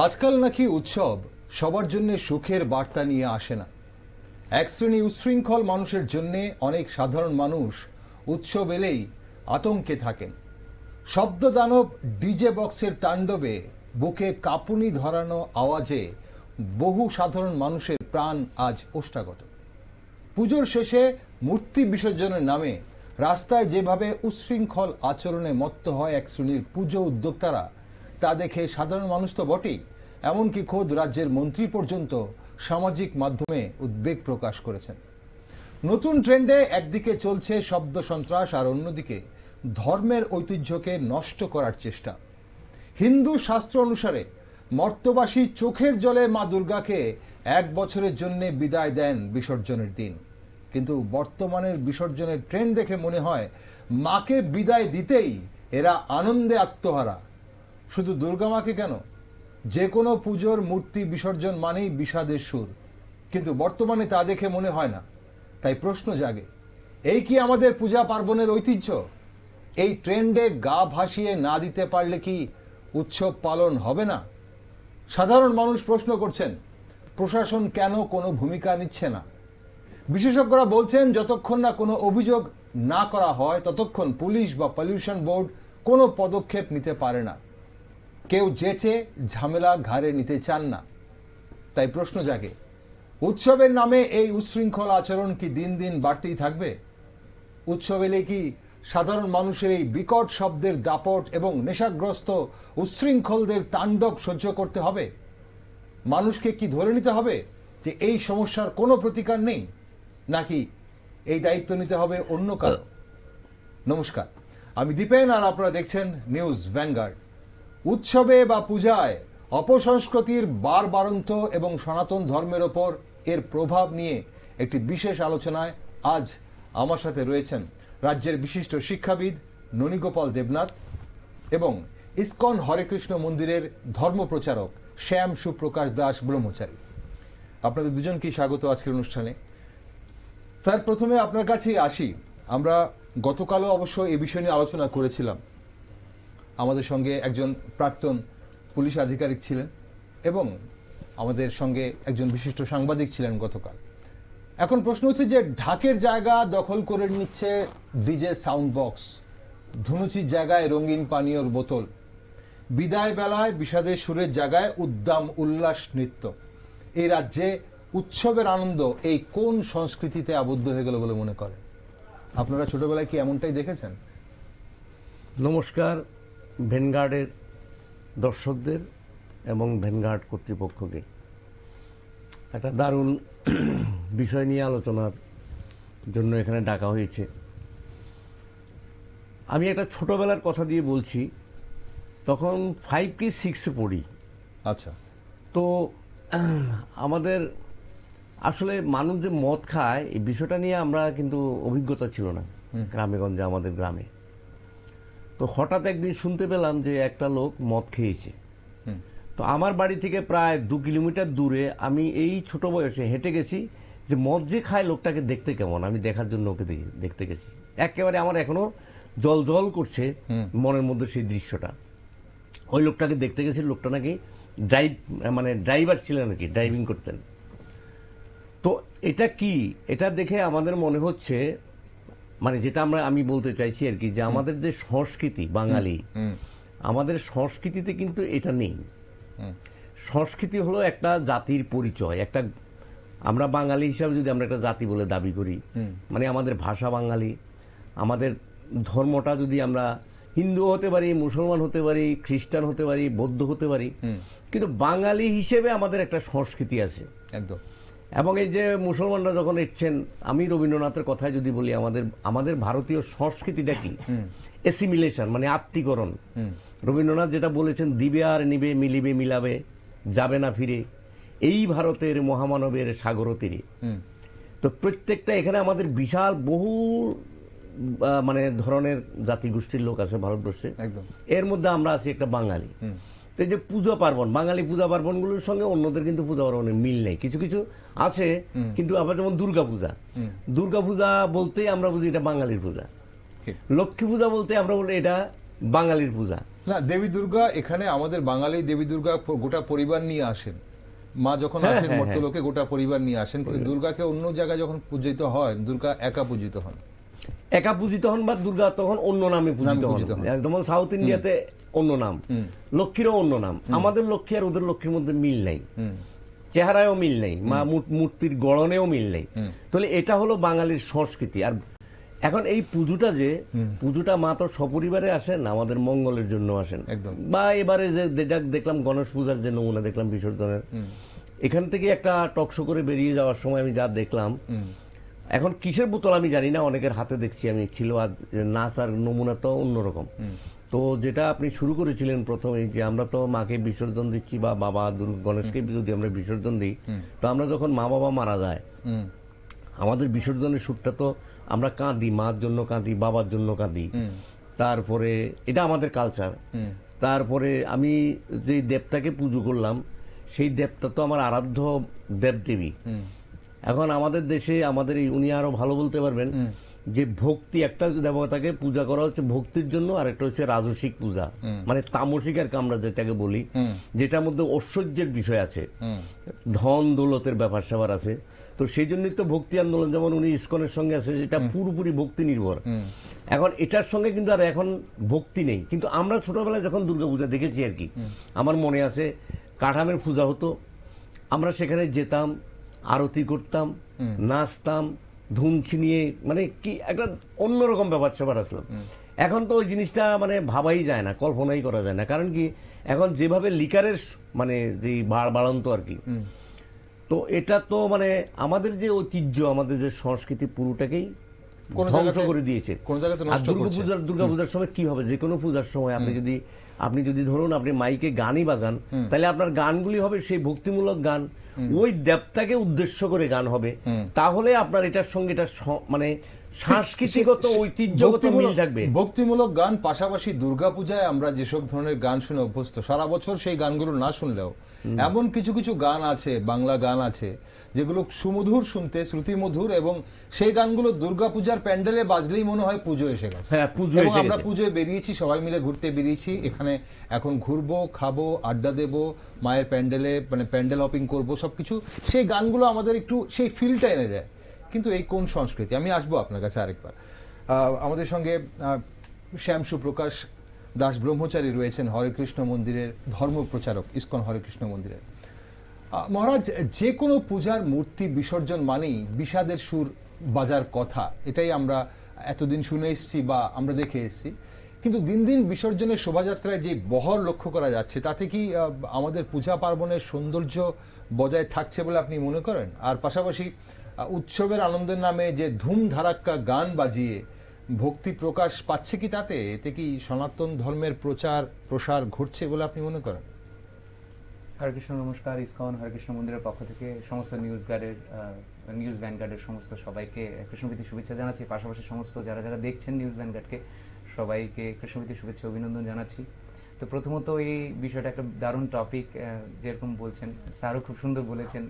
আজকাল নাকি উৎসব সবার জন্য সুখের বার্তা নিয়ে আসে না। এক শ্রেণী উচ্ছৃঙ্খল মানুষের জন্য অনেক সাধারণ মানুষ উৎসব এলেই আতঙ্কে থাকেন। শব্দ দানব ডিজে বক্সের তাণ্ডবে বুকে কাঁপুনি ধরানো আওয়াজে বহু সাধারণ মানুষের প্রাণ আজ ওষ্ঠাগত। পুজোর শেষে মূর্তি বিসর্জনের নামে রাস্তায় যেভাবে উচ্ছৃঙ্খল আচরণে মত্ত হয় এক শ্রেণীর পুজো উদ্যোক্তারা, তা দেখে সাধারণ মানুষ তো বটেই, এমনকি খোদ রাজ্যের মন্ত্রী পর্যন্ত সামাজিক মাধ্যমে উদ্বেগ প্রকাশ করেছেন। নতুন ট্রেন্ডে একদিকে চলছে শব্দ সন্ত্রাস, আর অন্যদিকে ধর্মের ঐতিহ্যকে নষ্ট করার চেষ্টা। হিন্দু শাস্ত্র অনুসারে মর্তবাসী চোখের জলে মা দুর্গাকে 1 বছরের জন্য বিদায় দেন বিসর্জনের দিন। কিন্তু বর্তমানের বিসর্জনের ট্রেন্ড দেখে মনে হয় মাকে বিদায় দিতেই এরা আনন্দে আত্মহারা। শুধু দুর্গা মাকে কেন, যে কোনো পুজোর মূর্তি বিসর্জন মানেই বিষাদের সুর। কিন্তু বর্তমানে তা দেখে মনে হয় না। তাই প্রশ্ন জাগে, এই কি আমাদের পূজা পার্বণের ঐতিহ্য? এই ট্রেন্ডে গা ভাসিয়ে না দিতে পারলে কি উৎসব পালন হবে না? সাধারণ মানুষ প্রশ্ন করছেন, প্রশাসন কেন কোনো ভূমিকা নিচ্ছে না? বিশেষজ্ঞরা বলছেন, যতক্ষণ না কোনো অভিযোগ না করা হয় ততক্ষণ পুলিশ বা পলিউশন বোর্ড কোনো পদক্ষেপ নিতে পারে না। কেউ যেচে ঝামেলা ঘাড়ে নিতে চান না। তাই প্রশ্ন জাগে, উৎসবের নামে এই উচ্ছৃঙ্খল আচরণ কি দিন দিন বাড়তেই থাকবে? উৎসব এলে কি সাধারণ মানুষের এই বিকট শব্দের দাপট এবং নেশাগ্রস্ত উচ্ছৃঙ্খলদের তাণ্ডব সহ্য করতে হবে? মানুষকে কি ধরে নিতে হবে যে এই সমস্যার কোনো প্রতিকার নেই, নাকি এই দায়িত্ব নিতে হবে অন্য কারো? নমস্কার, আমি দীপেন, আর আপনারা দেখছেন নিউজ ভ্যানগার্ড। উৎসবে বা পূজায় অপসংস্কৃতির বারবারন্ত এবং সনাতন ধর্মের ওপর এর প্রভাব নিয়ে একটি বিশেষ আলোচনায় আজ আমার সাথে রয়েছেন রাজ্যের বিশিষ্ট শিক্ষাবিদ ননীগোপাল দেবনাথ এবং ইসকন হরেকৃষ্ণ মন্দিরের ধর্মপ্রচারক শ্যাম সুপ্রকাশ দাস ব্রহ্মচারী। আপনাদের দুজনকেই স্বাগত আজকের অনুষ্ঠানে। স্যার, প্রথমে আপনার কাছেই আসি। আমরা গতকালও অবশ্য এই বিষয় নিয়ে আলোচনা করেছিলাম। আমাদের সঙ্গে একজন প্রাক্তন পুলিশ আধিকারিক ছিলেন এবং আমাদের সঙ্গে একজন বিশিষ্ট সাংবাদিক ছিলেন গতকাল। এখন প্রশ্ন হচ্ছে যে ঢাকের জায়গা দখল করে নিচ্ছে ডিজে সাউন্ড বক্স, ধুনুচির জায়গায় রঙিন পানীয়র বোতল, বিদায় বেলায় বিষাদের সুরের জায়গায় উদ্দাম উল্লাস নৃত্য। এই রাজ্যে উৎসবের আনন্দ এই কোন সংস্কৃতিতে আবদ্ধ হয়ে গেল বলে মনে করেন? আপনারা ছোটবেলায় কি এমনটাই দেখেছেন? নমস্কার ভ্যানগার্ডের দর্শকদের এবং ভ্যানগার্ড কর্তৃপক্ষকে। একটা দারুণ বিষয় নিয়ে আলোচনার জন্য এখানে ডাকা হয়েছে। আমি একটা ছোটবেলার কথা দিয়ে বলছি, তখন 5 কি 6 পড়ি। আচ্ছা। তো আমাদের আসলে মানুষ যে মদ খায় এই বিষয়টা নিয়ে আমরা কিন্তু অভিজ্ঞতা ছিল না গ্রামে গঞ্জে, আমাদের গ্রামে। তো হঠাৎ একদিন শুনতে পেলাম যে একটা লোক মদ খেয়েছে। তো আমার বাড়ি থেকে প্রায় 2 কিলোমিটার দূরে আমি এই ছোট বয়সে হেঁটে গেছি যে মদ যে খায় লোকটাকে দেখতে কেমন, আমি দেখার জন্য ওকে দেখতে গেছি। একেবারে আমার এখনো জল জল করছে মনের মধ্যে সেই দৃশ্যটা। ওই লোকটাকে দেখতে গেছি, লোকটা নাকি ড্রাইভার ছিলেন নাকি, ড্রাইভিং করতেন। তো এটা কি, এটা দেখে আমাদের মনে হচ্ছে, মানে যেটা আমি বলতে চাইছি আর কি, যে আমাদের যে সংস্কৃতি বাঙালি, আমাদের সংস্কৃতিতে কিন্তু এটা নেই। সংস্কৃতি হলো একটা জাতির পরিচয়। একটা আমরা বাঙালি হিসাবে যদি আমরা একটা জাতি বলে দাবি করি, মানে আমাদের ভাষা বাঙালি, আমাদের ধর্মটা যদি আমরা হিন্দু হতে পারি, মুসলমান হতে পারি, খ্রিস্টান হতে পারি, বৌদ্ধ হতে পারি, কিন্তু বাঙালি হিসেবে আমাদের একটা সংস্কৃতি আছে একদম। এবং এই যে মুসলমানরা যখন এসছেন, আমি রবীন্দ্রনাথের কথায় যদি বলি, আমাদের ভারতীয় সংস্কৃতিটা কি, এসিমিলেশন মানে আত্মীকরণ। রবীন্দ্রনাথ যেটা বলেছেন, দিবে আর নিবে, মিলিবে মিলাবে, যাবে না ফিরে, এই ভারতের মহামানবের সাগর তীরে। তো প্রত্যেকটা এখানে আমাদের বিশাল বহু মানে ধরনের জাতিগোষ্ঠীর লোক আছে ভারতবর্ষে, এর মধ্যে আমরা আছি একটা বাঙালি। তো এই যে পূজা পার্বণ, বাঙালি পূজা পার্বণগুলোর সঙ্গে অন্যদের কিন্তু পূজা পার্বণের মিল নেই, কিছু কিছু আছে। কিন্তু আবার যেমন দুর্গাপূজা, দুর্গাপূজা বলতে আমরা বুঝি এটা বাঙালির পূজা। লক্ষ্মী পূজা বলতে আমরা বলি এটা বাঙালির পূজা। না, দেবী দুর্গা এখানে আমাদের বাঙালি দেবী দুর্গা গোটা পরিবার নিয়ে আসেন। মা যখন আসেন মর্তলোকে গোটা পরিবার নিয়ে আসেন, কিন্তু দুর্গাকে অন্য জায়গায় যখন পূজিত হয় দুর্গা একা পূজিত হন। একা পূজিত হন বা দুর্গা তখন অন্য নামে পূজিত হন। একদম সাউথ ইন্ডিয়াতে অন্য নাম, লক্ষ্মীরও অন্য নাম। আমাদের লক্ষ্মী আর ওদের লক্ষ্মীর মধ্যে মিল নাই, চেহারায়ও মিল নেই, মা মূর্তির গড়নেও মিল নেই। তাহলে এটা হলো বাঙালির সংস্কৃতি। আর এখন এই পুজোটা মা তো সপরিবারে আসেন, আমাদের মঙ্গলের জন্য আসেন। বা এবারে যে দেখলাম গণেশ পূজার যে নমুনা দেখলাম বিসর্জনের, এখান থেকে একটা টকশো করে বেরিয়ে যাওয়ার সময় আমি যা দেখলাম, এখন কিসের বোতল আমি জানি না, অনেকের হাতে দেখছি আমি ছিল, আর নাচ আর নমুনা তো অন্যরকম। তো যেটা আপনি শুরু করেছিলেন প্রথমে, যে আমরা তো মাকে বিসর্জন দিচ্ছি বা বাবা গণেশকে যদি আমরা বিসর্জন দিই, তো আমরা যখন মা বাবা মারা যায় আমাদের বিসর্জনের সুরটা তো আমরা কাঁদি, মার জন্য কাঁদি, বাবার জন্য কাঁদি। তারপরে এটা আমাদের কালচার। তারপরে আমি যে দেবতাকে পুজো করলাম, সেই দেবতা তো আমার আরাধ্য দেবদেবী। এখন আমাদের দেশে আমাদের উনি আরো ভালো বলতে পারবেন যে ভক্তি, একটা দেবতাকে পূজা করা হচ্ছে ভক্তির জন্য, আর একটা হচ্ছে রাজসিক পূজা, মানে তামসিক আর আমরা যেটাকে বলি, যেটার মধ্যে ঐশ্বর্যের বিষয় আছে, ধন দৌলতের ব্যাপার স্যাপার আছে। তো সেই জন্যই তো ভক্তি আন্দোলন, যেমন উনি ইসকনের সঙ্গে আছে, যেটা পুরোপুরি ভক্তি নির্ভর। এখন এটার সঙ্গে কিন্তু আর এখন ভক্তি নেই। কিন্তু আমরা ছোটবেলায় যখন দুর্গাপূজা দেখেছি আর কি, আমার মনে আছে কাঠামের পূজা হতো, আমরা সেখানে যেতাম, আরতি করতাম, নাচতাম, ধুম ছিনিয়ে, মানে কি একটা অন্যরকম ব্যাপার স্যাপার আসলো। এখন তো ওই জিনিসটা মানে ভাবাই যায় না, কল্পনাই করা যায় না। কারণ কি, এখন যেভাবে লিকারের মানে যে বাড়ন্ত আর কি, তো এটা তো মানে আমাদের যে ঐতিহ্য, আমাদের যে সংস্কৃতি পুরোটাকেই ধ্বংস করে দিয়েছে। আর দুর্গাপূজার সময় কি হবে, যে কোনো পূজার সময় আপনি যদি ধরুন আপনি মাইকে গানই বাজান, তাহলে আপনার গানগুলি হবে সেই ভক্তিমূলক গান, ওই দেবতাকে উদ্দেশ্য করে গান হবে। তাহলে আপনার এটার সঙ্গে এটা মানে সাংস্কৃতিকত ঐতিহ্যগত মিল থাকবে। ভক্তিমূলক গান পাশাপাশি দুর্গাপূজায় আমরা যেসব ধরনের গান শুনে অভ্যস্ত, সারা বছর সেই গানগুলো না শুনলেও এমন কিছু কিছু গান আছে, বাংলা গান আছে যেগুলো সুমধুর শুনতে, শ্রুতিমধুর, এবং সেই গানগুলো দুর্গাপূজার প্যান্ডেলে বাজলেই মনে হয় পুজো এসে গেছে। এবং আমরা পুজোয় বেরিয়েছি, সবাই মিলে ঘুরতে বেরিয়েছি, এখানে এখন ঘুরবো, খাবো, আড্ডা দেবো, মায়ের প্যান্ডেলে মানে প্যান্ডেল হপিং করবো, সবকিছু সেই গানগুলো আমাদের একটু সেই ফিলটা এনে দেয়। কিন্তু এই কোন সংস্কৃতি? আমি আসবো আপনার কাছে আরেকবার। আমাদের সঙ্গে শ্যাম সুপ্রকাশ দাস ব্রহ্মচারী রয়েছেন, হরেকৃষ্ণ মন্দিরের ধর্ম প্রচারক, ইসকন হরেকৃষ্ণ মন্দিরের। মহারাজ, যে কোনো পূজার মূর্তি বিসর্জন মানেই বিষাদের সুর বাজার কথা, এটাই আমরা এতদিন শুনে এসেছি বা আমরা দেখে এসেছি। কিন্তু দিন দিন বিসর্জনের শোভাযাত্রায় যে বহর লক্ষ্য করা যাচ্ছে, তাতে কি আমাদের পূজা পার্বণের সৌন্দর্য বজায় থাকছে বলে আপনি মনে করেন? আর পাশাপাশি উৎসবের আনন্দের নামে যে ধুম ধারাক্কা গান বাজিয়ে ভক্তি প্রকাশ পাচ্ছে কি তাতে? এতে কি সনাতন ধর্মের প্রসার ঘটছে বলে আপনি মনে করেন? হরেকৃষ্ণ, নমস্কার। ইসকন হরেকৃষ্ণ মন্দিরের পক্ষ থেকে সমস্ত নিউজ ভ্যানগার্ডের সমস্ত সবাইকে কৃষ্ণপ্রীতি শুভেচ্ছা জানাচ্ছি। পাশাপাশি সমস্ত যারা দেখছেন নিউজ ভ্যানগার্ডকে, সবাইকে কৃষ্ণপ্রীতি শুভেচ্ছা অভিনন্দন জানাচ্ছি। তো প্রথমত এই বিষয়টা একটা দারুণ টপিক, যেরকম বলছেন স্যারও খুব সুন্দর বলেছেন,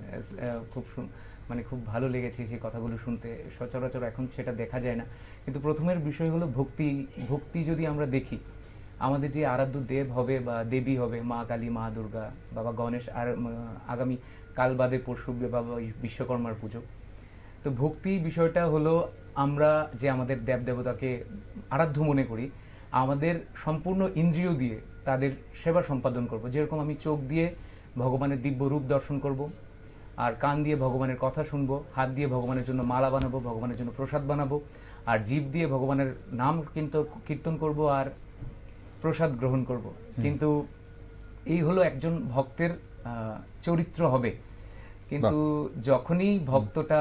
খুব ভালো লেগেছে সেই কথাগুলো শুনতে। সচরাচর এখন সেটা দেখা যায় না। কিন্তু প্রথমের বিষয় হলো ভক্তি যদি আমরা দেখি, আমাদের যে আরাধ্য দেব হবে বা দেবী হবে, মা কালী, মা দুর্গা, বাবা গণেশ, আর আগামী কাল বাদে পরশু বাবা বিশ্বকর্মার পুজো। তো ভক্তি বিষয়টা হলো আমরা যে আমাদের দেব দেবতাকে আরাধ্য মনে করি, আমাদের সম্পূর্ণ ইন্দ্রিয় দিয়ে তাদের সেবা সম্পাদন করব। যেরকম আমি চোখ দিয়ে ভগবানের দিব্য রূপ দর্শন করব, আর কান দিয়ে ভগবানের কথা শুনবো, হাত দিয়ে ভগবানের জন্য মালা বানাবো, ভগবানের জন্য প্রসাদ বানাবো, আর জিভ দিয়ে ভগবানের নাম কীর্তন করব আর প্রসাদ গ্রহণ করব। কিন্তু এই হলো একজন ভক্তের চরিত্র হবে। কিন্তু যখনই ভক্তটা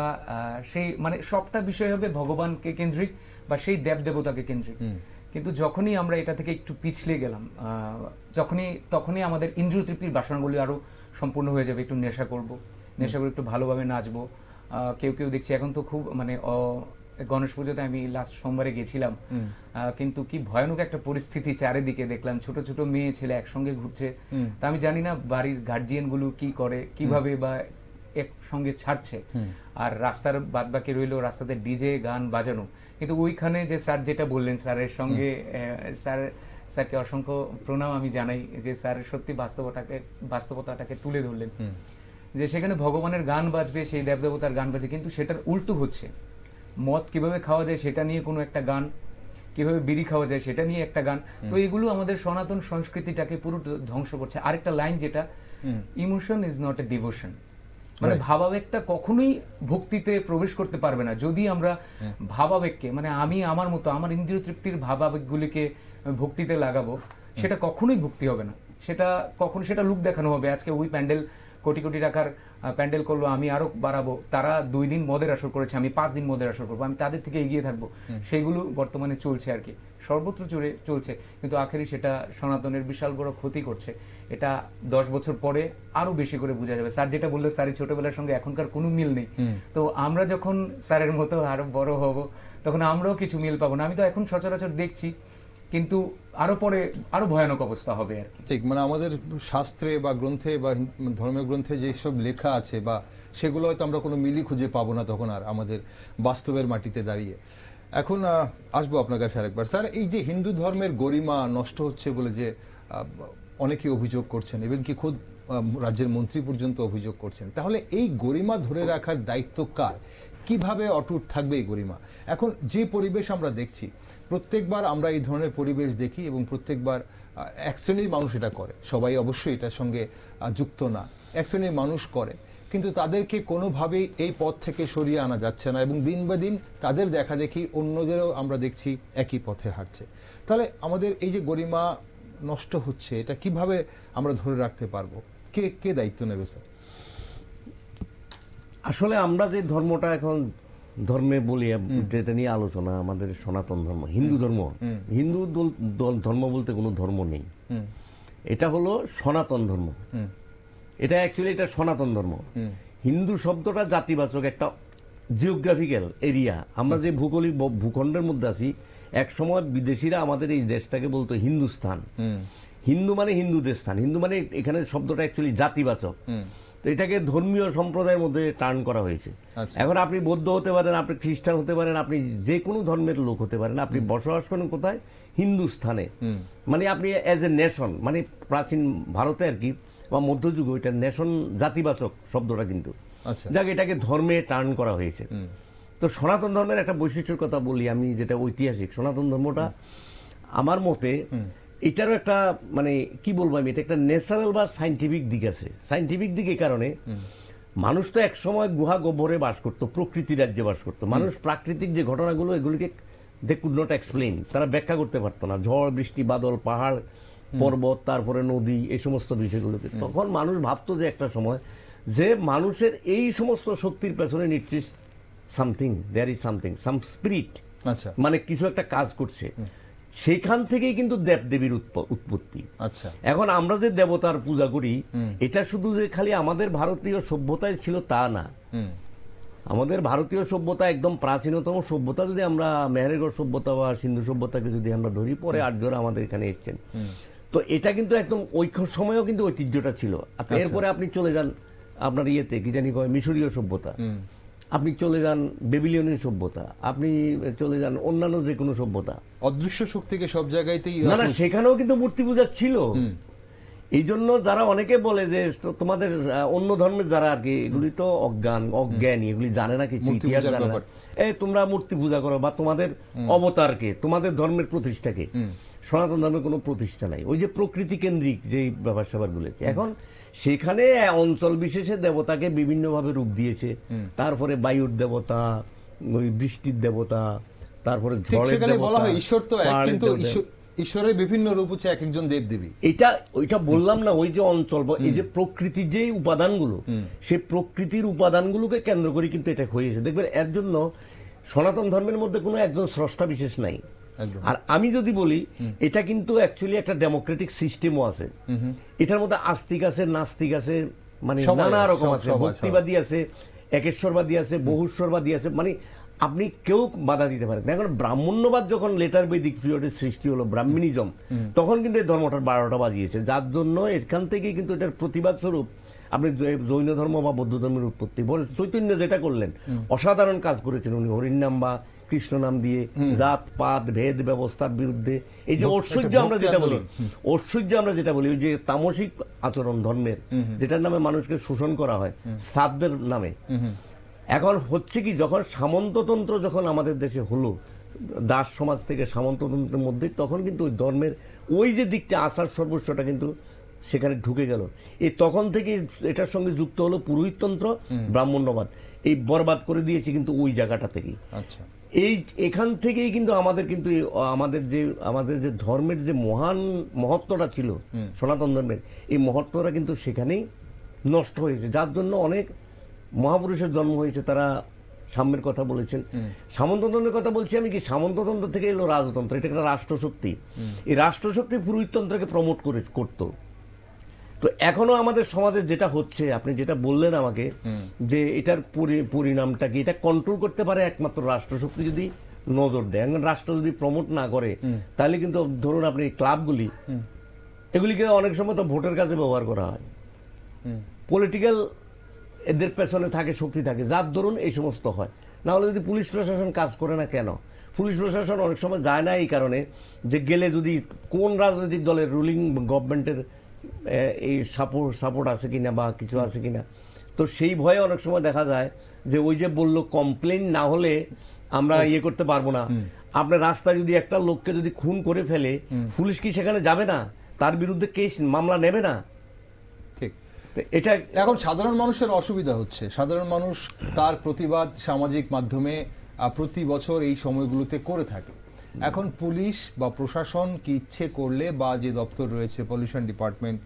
সেই মানে সবটা বিষয় হবে ভগবানকে কেন্দ্রিক বা সেই দেব দেবতাকে কেন্দ্রিক, কিন্তু যখনই আমরা এটা থেকে একটু পিছলে গেলাম, তখনই আমাদের ইন্দ্রিয় তৃপ্তির বাসনাগুলি আরো সম্পূর্ণ হয়ে যাবে। একটু নেশা করব, নেশা করে একটু ভালোভাবে নাচবো। কেউ দেখছি এখন তো খুব মানে গণেশ পুজোতে আমি লাস্ট সোমবারে গেছিলাম, কিন্তু কি ভয়ানক একটা পরিস্থিতি চারিদিকে দেখলাম, ছোট ছোট মেয়ে ছেলে একসঙ্গে ঘুরছে। তা আমি জানি না বাড়ির গার্জিয়ান গুলো কি করে, কিভাবে বা একসঙ্গে ছাড়ছে। আর রাস্তার বাদবাকি রইলো রাস্তাতে ডিজে গান বাজানো। কিন্তু ওইখানে যে স্যার যেটা বললেন, স্যারের সঙ্গে স্যারকে অসংখ্য প্রণাম আমি জানাই যে স্যার সত্যি বাস্তবতাটাকে তুলে ধরলেন, যে সেখানে ভগবানের গান বাজবে, সেই দেবদেবতার গান বাজবে, কিন্তু সেটার উল্টো হচ্ছে। মদ কিভাবে খাওয়া যায় সেটা নিয়ে কোনো একটা গান, কিভাবে বিড়ি খাওয়া যায় সেটা নিয়ে একটা গান। তো এগুলো আমাদের সনাতন সংস্কৃতিটাকে পুরো ধ্বংস করছে। আরেকটা লাইন যেটা, emotion is not a devotion, মানে ভাবাবেগটা কখনোই ভক্তিতে প্রবেশ করতে পারবে না যদি আমরা ভাবাবেগকে, মানে আমি আমার মতো আমার ইন্দ্রিয় তৃপ্তির ভাবাবেগগুলিকে ভক্তিতে লাগাবো, সেটা কখনোই ভক্তি হবে না। সেটা লুক দেখানো হবে। আজকে ওই প্যান্ডেল, কোটি কোটি টাকার প্যান্ডেল করলো, আমি আরো বাড়াবো, তারা 2 দিন মদের আসর করেছে, আমি 5 দিন মদের আসর করবো, আমি তাদের থেকে এগিয়ে থাকবো, সেইগুলো বর্তমানে চলছে আর কি, সর্বত্র চলছে। কিন্তু আখেরি সেটা সনাতনের বিশাল বড় ক্ষতি করছে। এটা 10 বছর পরে আরো বেশি করে বোঝা যাবে। স্যার যেটা বললো, স্যারের ছোটবেলার সঙ্গে এখনকার কোনো মিল নেই। তো আমরা যখন স্যারের মতো আরো বড় হব, তখন আমরাও কিছু মিল পাবো না। আমি তো এখন সচরাচর দেখছি, কিন্তু আরো পরে আরো ভয়ানক অবস্থা হবে আর কি। ঠিক, মানে আমাদের শাস্ত্রে বা গ্রন্থে বা ধর্মীয় গ্রন্থে যেসব লেখা আছে বা সেগুলো হয়তো আমরা কোনো মিলই খুঁজে পাবো না তখন আর আমাদের বাস্তবের মাটিতে দাঁড়িয়ে। এখন আসবো আপনার কাছে আরেকবার। স্যার, এই যে হিন্দু ধর্মের গরিমা নষ্ট হচ্ছে বলে যে অনেকেই অভিযোগ করছেন, ইভেন কি খোদ রাজ্যের মন্ত্রী পর্যন্ত অভিযোগ করছেন, তাহলে এই গরিমা ধরে রাখার দায়িত্ব কার? কিভাবে অটুট থাকবে এই গরিমা? এখন যে পরিবেশ আমরা দেখছি, প্রত্যেকবার আমরা এই ধরনের পরিবেশ দেখি এবং প্রত্যেকবার এক শ্রেণীর মানুষ এটা করে, সবাই অবশ্যই এটার সঙ্গে যুক্ত না, এক শ্রেণীর মানুষ করে, কিন্তু তাদেরকে কোনোভাবেই এই পথ থেকে সরিয়ে আনা যাচ্ছে না এবং দিন বা দিন তাদের দেখা দেখি অন্যদেরও আমরা দেখছি একই পথে হাঁটছে। তাহলে আমাদের এই যে গরিমা নষ্ট হচ্ছে, এটা কিভাবে আমরা ধরে রাখতে পারবো? কে দায়িত্ব নেবে স্যার? আসলে আমরা যে ধর্মটা এখন ধর্মে বলি, যেটা নিয়ে আলোচনা, আমাদের সনাতন ধর্ম, হিন্দু ধর্ম, হিন্দু ধর্ম বলতে কোনো ধর্ম নেই, এটা হলো সনাতন ধর্ম। এটা অ্যাকচুয়ালি এটা সনাতন ধর্ম। হিন্দু শব্দটা জাতিবাচক, একটা জিওগ্রাফিক্যাল এরিয়া। আমরা যে ভৌগোলিক ভূখণ্ডের মধ্যে আছি, এক সময় বিদেশিরা আমাদের এই দেশটাকে বলতো হিন্দুস্তান। হিন্দু মানে হিন্দুদের স্থান, হিন্দু মানে এখানে শব্দটা অ্যাকচুয়ালি জাতিবাচক। তো এটাকে ধর্মীয় সম্প্রদায়ের মধ্যে টার্ন করা হয়েছে। এখন আপনি বৌদ্ধ হতে পারেন, আপনি খ্রিস্টান হতে পারেন, আপনি যে কোনো ধর্মের লোক হতে পারেন, আপনি বসবাস করেন কোথায়? হিন্দুস্থানে। মানে আপনি অ্যাজ এ নেশন, মানে প্রাচীন ভারতে আর কি, বা মধ্যযুগে ওইটা নেশন জাতিবাচক শব্দটা, কিন্তু যাকে এটাকে ধর্মে টার্ন করা হয়েছে। তো সনাতন ধর্মের একটা বৈশিষ্ট্যের কথা বলি আমি, যেটা ঐতিহাসিক। সনাতন ধর্মটা আমার মতে এটারও একটা, মানে কি বলবো আমি, এটা একটা ন্যাচারাল বা সাইন্টিফিক দিক আছে। সাইন্টিফিক দিক এই কারণে, মানুষ তো এক সময় গুহা গহ্বরে বাস করতো, প্রকৃতি রাজ্যে বাস করতো। মানুষ প্রাকৃতিক যে ঘটনাগুলো, এগুলিকে দে কুড নট এক্সপ্লেইন, তারা ব্যাখ্যা করতে পারতো না। ঝড় বৃষ্টি বাদল, পাহাড় পর্বত, তারপরে নদী, এই সমস্ত বিষয়গুলোকে। তখন মানুষ ভাবতো যে একটা সময় যে মানুষের এই সমস্ত শক্তির পেছনে নিশ্চিত something, there is something, some spirit, মানে কিছু একটা কাজ করছে। সেখান থেকেই কিন্তু দেবদেবীর উৎপত্তি। এখন আমরা যে দেবতার পূজা করি, এটা শুধু যে খালি আমাদের ভারতীয় সভ্যতায় ছিল তা না। আমাদের ভারতীয় সভ্যতা একদম প্রাচীনতম সভ্যতা, যদি আমরা মেহেরগড় সভ্যতা বা সিন্ধু সভ্যতাকে যদি আমরা ধরি, পরে আর্যরা আমাদের এখানে এসেছেন। তো এটা কিন্তু একদম ঐক্য সময়েও কিন্তু ঐতিহ্যটা ছিল। এরপরে আপনি চলে যান আপনার ইয়েতে, কি জানি কয়, মিশরীয় সভ্যতা, আপনি চলে যান বেবিলিয়নের সভ্যতা, আপনি চলে যান অন্যান্য যে কোনো সভ্যতা, অদৃশ্য শক্তিকে সব জায়গাতেই, না না, সেখানেও কিন্তু মূর্তি পূজা ছিল। এই জন্য যারা অনেকে বলে যে তোমাদের অন্য ধর্মের যারা আর কি, এগুলি তো অজ্ঞানী, এগুলি জানে না কিছু, ইতিহাস জানে না, তোমরা মূর্তি পূজা করো, বা তোমাদের অবতারকে, তোমাদের ধর্মের প্রতিষ্ঠাকে। সনাতন ধর্মের কোনো প্রতিষ্ঠা নাই। ওই যে প্রকৃতি কেন্দ্রিক যে ব্যাপার স্যাপারগুলো, এখন সেখানে অঞ্চল বিশেষে দেবতাকে বিভিন্নভাবে রূপ দিয়েছে। তারপরে বায়ুর দেবতা, ওই বৃষ্টির দেবতা, তারপরে ঝড়ের দেবতা, ঈশ্বর তো এক, কিন্তু ঈশ্বরের বিভিন্ন রূপ হচ্ছে এক একজন দেবদেবী। ওইটা বললাম না, ওই যে অঞ্চল, এই যে প্রকৃতির যে উপাদানগুলো, সেই প্রকৃতির উপাদানগুলোকে কেন্দ্র করে কিন্তু এটা হয়েছে। দেখবেন এর জন্য সনাতন ধর্মের মধ্যে কোনো একজন স্রষ্টা বিশেষ নাই। আর আমি যদি বলি, এটা কিন্তু অ্যাকচুয়ালি একটা ডেমোক্রেটিক সিস্টেমও আছে। এটার মধ্যে আস্তিক আছে, নাস্তিক আছে, মানে নানা রকম আছে, ভক্তিবাদী আছে, একেশ্বরবাদী আছে, বহুশ্বরবাদী আছে, মানে আপনি কেউ বাধা দিতে পারেন। এখন ব্রাহ্মণ্যবাদ যখন লেটার বৈদিক পিরিয়ডের সৃষ্টি হলো, ব্রাহ্মণিজম, তখন কিন্তু এই ধর্মটার 12টা বাজিয়েছে, যার জন্য এখান থেকে কিন্তু এটার প্রতিবাদ স্বরূপ আপনি জৈন ধর্ম বা বৌদ্ধ ধর্মের উৎপত্তি। চৈতন্য যেটা করলেন, অসাধারণ কাজ করেছেন উনি, হরিনাম বা কৃষ্ণ নাম দিয়ে, জাত পাত ভেদ ব্যবস্থার বিরুদ্ধে এই যে ঐশ্বর্য আমরা যেটা বলি, ঐশ্বর্য আমরা যেটা বলি, ওই যে তামসিক আচরণ ধর্মের, যেটার নামে মানুষকে শোষণ করা হয় শ্রাদ্ধের নামে। এখন হচ্ছে কি, যখন সামন্ততন্ত্র যখন আমাদের দেশে হলো, দাস সমাজ থেকে সামন্ততন্ত্রের মধ্যে, তখন কিন্তু ওই ধর্মের ওই যে দিকটা আচার সর্বস্বটা কিন্তু সেখানে ঢুকে গেল। এই তখন থেকে এটার সঙ্গে যুক্ত হলো পুরোহিততন্ত্র, ব্রাহ্মণ্যবাদ, এই বরবাদ করে দিয়েছে কিন্তু ওই জায়গাটা থেকেই। আচ্ছা, এখান থেকেই কিন্তু আমাদের যে ধর্মের যে মহান মহত্বটা ছিল সনাতন ধর্মের, এই মহত্বটা কিন্তু সেখানেই নষ্ট হয়েছে, যার জন্য অনেক মহাপুরুষের জন্ম হয়েছে। তারা সাম্যের কথা বলেছেন, সামন্ততন্ত্রের কথা বলছি আমি, কি সামন্ততন্ত্র থেকে এলো রাজতন্ত্র, এটা একটা রাষ্ট্রশক্তি। এই রাষ্ট্রশক্তি পুরোহিততন্ত্রকে প্রমোট করত। তো এখনো আমাদের সমাজে যেটা হচ্ছে, আপনি যেটা বললেন আমাকে, যে এটার পরিণামটা কি, এটা কন্ট্রোল করতে পারে একমাত্র রাষ্ট্রশক্তি যদি নজর দেয়। এখন রাষ্ট্র যদি প্রমোট না করে, তাহলে কিন্তু ধরুন আপনি ক্লাবগুলি, এগুলিকে অনেক সময় তো ভোটের কাজে ব্যবহার করা হয়, পলিটিক্যাল এদের পেছনে থাকে, শক্তি থাকে, যার দরুন এই সমস্ত হয়। না হলে যদি পুলিশ প্রশাসন কাজ করে না কেন? পুলিশ প্রশাসন অনেক সময় যায় না এই কারণে যে গেলে যদি কোন রাজনৈতিক দলের রুলিং গভর্নমেন্টের এই সাপোর্ট আছে কিনা বা কিছু আছে কিনা, তো সেই ভয়ে অনেক সময় দেখা যায় যে ওই যে বললো কমপ্লেন না হলে আমরা ইয়ে করতে পারবো না। আপনার রাস্তায় যদি একটা লোককে যদি খুন করে ফেলে, পুলিশ কি সেখানে যাবে না? তার বিরুদ্ধে কেস মামলা নেবে না? এটা এখন সাধারণ মানুষের অসুবিধা হচ্ছে। সাধারণ মানুষ তার প্রতিবাদ সামাজিক মাধ্যমে প্রতি বছর এই সময়গুলোতে করে থাকে। এখন পুলিশ বা প্রশাসন কি ইচ্ছে করলে, বা যে দপ্তর রয়েছে পলিউশন ডিপার্টমেন্ট,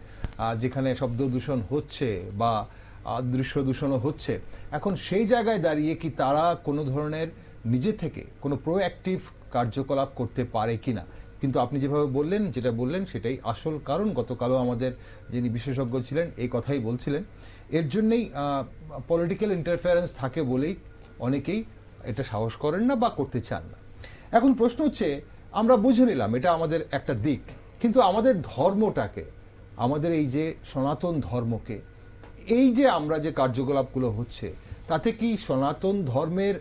যেখানে শব্দ দূষণ হচ্ছে বা দৃশ্য দূষণও হচ্ছে, এখন সেই জায়গায় দাঁড়িয়ে কি তারা কোনো ধরনের নিজে থেকে কোনো প্রোঅ্যাক্টিভ কার্যকলাপ করতে পারে কিনা? কিন্তু আপনি যেভাবে বললেন, যেটা বললেন সেটাই আসল কারণ। গতকালও আমাদের যিনি বিশেষজ্ঞ ছিলেন এই কথাই বলছিলেন, এর জন্যই পলিটিক্যাল ইন্টারফারেন্স থাকে বলেই অনেকেই এটা সাহস করেন না বা করতে চান না। এখন প্রশ্ন হচ্ছে, আমরা বুঝে নিলাম এটা আমাদের একটা দিক, কিন্তু আমাদের ধর্মটাকে, আমাদের এই যে সনাতন ধর্মকে, এই যে আমরা যে কার্যকলাপগুলো হচ্ছে, তাতে কি সনাতন ধর্মের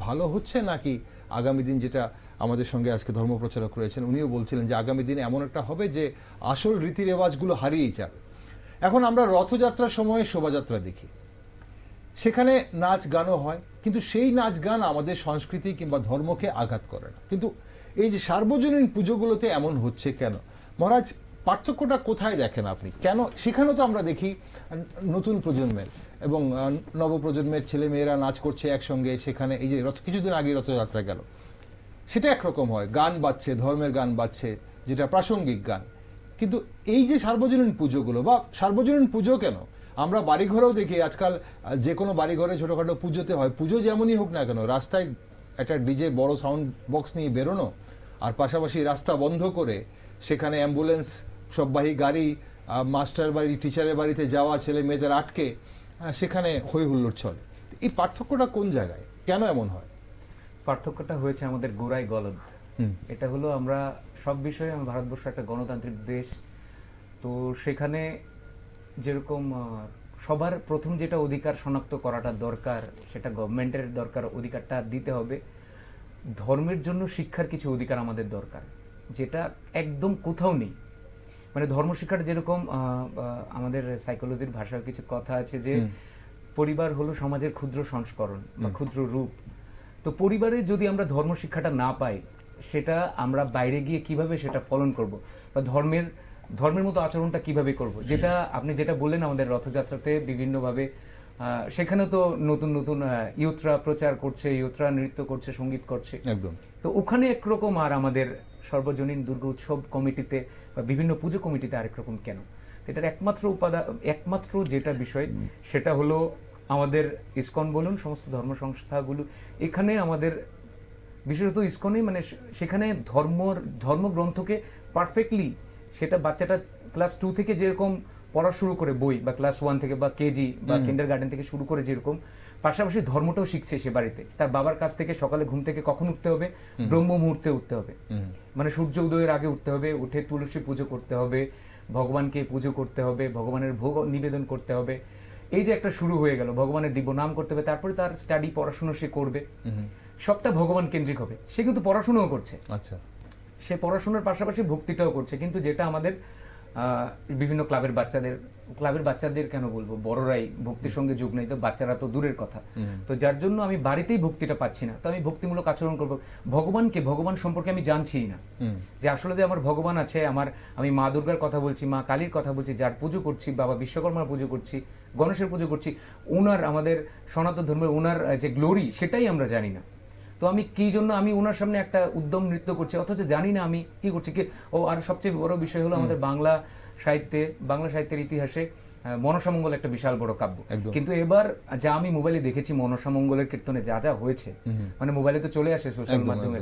ভালো হচ্ছে, নাকি আগামী দিন, যেটা আমাদের সঙ্গে আজকে ধর্ম প্রচারক রয়েছেন উনিও বলছিলেন যে আগামী দিনে এমন একটা হবে যে আসল রীতি রেওয়াজগুলো হারিয়েই যাবে। এখন আমরা রথযাত্রার সময় শোভাযাত্রা দেখি, সেখানে নাচ গানও হয়, কিন্তু সেই নাচ গান আমাদের সংস্কৃতি কিংবা ধর্মকে আঘাত করে না। কিন্তু এই যে সার্বজনীন পুজোগুলোতে এমন হচ্ছে কেন? মহারাজ, পার্থক্যটা কোথায় দেখেন আপনি? কেন সেখানেও তো আমরা দেখি নতুন প্রজন্মের এবং নবপ্রজন্মের ছেলে মেয়েরা নাচ করছে একসঙ্গে, সেখানে এই যে কিছুদিন আগে রথযাত্রা গেল, সেটা একরকম হয়, গান বাজছে, ধর্মের গান বাজছে, যেটা প্রাসঙ্গিক গান। কিন্তু এই যে সার্বজনীন পুজোগুলো, বা সার্বজনীন পুজো কেন, আমরা বাড়িঘরেও দেখি আজকাল, যে কোনো বাড়িঘরে ছোটখাটো পুজোতে হয়, পুজো যেমনই হোক না কেন, রাস্তায় একটা ডিজে বড় সাউন্ড বক্স নিয়ে বেরোনো, আর পাশাপাশি রাস্তা বন্ধ করে সেখানে অ্যাম্বুলেন্স, সববাহী গাড়ি, মাস্টার বাড়ি, টিচারের বাড়িতে যাওয়া ছেলে মেয়েদের আটকে সেখানে হই হুল্লোড় চলে। এই পার্থক্যটা কোন জায়গায়, কেন এমন হয়? পার্থক্যটা হয়েছে আমাদের গোড়ায় গলদ। এটা হলো, আমরা সব বিষয়ে, ভারতবর্ষ একটা গণতান্ত্রিক দেশ, তো সেখানে যেরকম সবার প্রথম যেটা অধিকার শনাক্ত করাটা দরকার, সেটা গভর্নমেন্টের দরকার, অধিকারটা দিতে হবে। ধর্মের জন্য শিক্ষার কিছু অধিকার আমাদের দরকার, যেটা একদম কোথাও নেই। মানে ধর্মশিক্ষার যেরকম আমাদের সাইকোলজির ভাষায় কিছু কথা আছে যে পরিবার হলো সমাজের ক্ষুদ্র সংস্করণ বা ক্ষুদ্র রূপ। তো পরিবারে যদি আমরা ধর্মশিক্ষাটা না পাই, সেটা আমরা বাইরে গিয়ে কিভাবে সেটা ফলন করব, বা ধর্মের মতো আচরণটা কিভাবে করব? যেটা আপনি যেটা বললেন, আমাদের রথযাত্রাতে বিভিন্নভাবে সেখানে তো নতুন নতুন ইউথরা প্রচার করছে, ইউথরা নৃত্য করছে, সঙ্গীত করছে, একদম। তো ওখানে একরকম, আর আমাদের সর্বজনীন দুর্গা উৎসব কমিটিতে বা বিভিন্ন পুজো কমিটিতে আরেক রকম কেন? এটার একমাত্র যেটা বিষয়, সেটা হলো আমাদের ইসকন বলুন, সমস্ত ধর্ম সংস্থাগুলো, এখানে আমাদের বিশেষত ইসকনে, মানে সেখানে ধর্মগ্রন্থকে পারফেক্টলি, সেটা বাচ্চাটা ক্লাস 2 থেকে যেরকম পড়া শুরু করে বই, বা ক্লাস 1 থেকে বা কেজি বা কিন্ডার গার্ডেন থেকে শুরু করে যেরকম, পাশাপাশি ধর্মটাও শিখছে সে বাড়িতে। তার বাবার কাছ থেকে সকালে ঘুম থেকে কখন উঠতে হবে? ব্রহ্ম মুহূর্তে উঠতে হবে, মানে সূর্য উদয়ের আগে উঠতে হবে, উঠে তুলসী পুজো করতে হবে, ভগবানকে পুজো করতে হবে, ভগবানের ভোগ নিবেদন করতে হবে। এই যে একটা শুরু হয়ে গেল, ভগবানের দিব্য নাম করতে হবে, তারপরে তার স্টাডি, পড়াশোনা সে করবে। সবটা ভগবান কেন্দ্রিক হবে। সে কিন্তু পড়াশোনাও করছে, আচ্ছা, সে পড়াশোনার পাশাপাশি ভক্তিটাও করছে, কিন্তু যেটা আমাদের বিভিন্ন ক্লাবের বাচ্চাদের কেন বলবো, বড়রাই ভক্তির সঙ্গে যোগ নেই, তো বাচ্চারা তো দূরের কথা। তো যার জন্য আমি বাড়িতেই ভক্তিটা পাচ্ছি না, তো আমি ভক্তিমূলক আচরণ করবো। ভগবান সম্পর্কে আমি জানছিই না, যে আসলে যে আমার ভগবান আছে, আমি মা দুর্গার কথা বলছি, মা কালীর কথা বলছি, যার পুজো করছি, বাবা বিশ্বকর্মার পুজো করছি, গণেশের পুজো করছি, আমাদের সনাতন ধর্মের ওনার যে গ্লোরি, সেটাই আমরা জানি না। তো আমি কি জন্য আমি ওনার সামনে একটা উদ্যম নৃত্য করছি, অথচ জানি না আমি কি করছি। আর সবচেয়ে বড় বিষয় হলো আমাদের বাংলা সাহিত্যের ইতিহাসে মনসামঙ্গল একটা বিশাল বড় কাব্য, কিন্তু এবার যা আমি মোবাইলে দেখেছি মনসামঙ্গলের কীর্তনে যা যা হয়েছে, মানে মোবাইলে তো চলে আসে সোশ্যাল মাধ্যমে,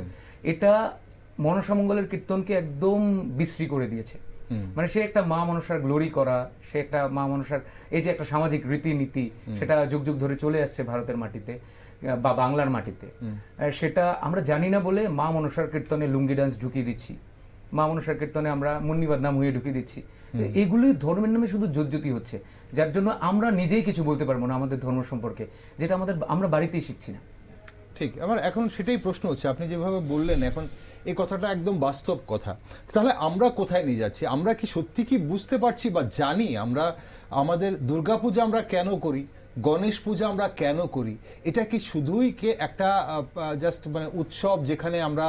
এটা মনসামঙ্গলের কীর্তনকে একদম বিশ্রী করে দিয়েছে। মানে সে একটা মা মনসার গ্লোরি করা, সে একটা মা মনসার এই যে একটা সামাজিক রীতিনীতি, সেটা যুগ যুগ ধরে চলে আসছে ভারতের মাটিতে বা বাংলার মাটিতে, সেটা আমরা জানি না বলে মা মনসার কীর্তনে লুঙ্গি ডান্স ঢুকিয়ে দিচ্ছি, মা মনসার কীর্তনে আমরা মুন্নিবাদ নাম হয়ে ঢুকিয়ে দিচ্ছি। এগুলি ধর্মের নামে শুধু যোজ্যতি হচ্ছে, যার জন্য আমরা নিজেই কিছু বলতে পারবো না আমাদের ধর্ম সম্পর্কে, যেটা আমরা বাড়িতেই শিখছি না। ঠিক, আমার এখন সেটাই প্রশ্ন হচ্ছে, আপনি যেভাবে বললেন এখন এই কথাটা একদম বাস্তব কথা। তাহলে আমরা কোথায় নিয়ে যাচ্ছি? আমরা কি সত্যি কি বুঝতে পারছি বা জানি আমরা আমাদের দুর্গাপূজা আমরা কেন করি, গণেশ পূজা আমরা কেন করি? এটা কি শুধুই একটা জাস্ট মানে উৎসব যেখানে আমরা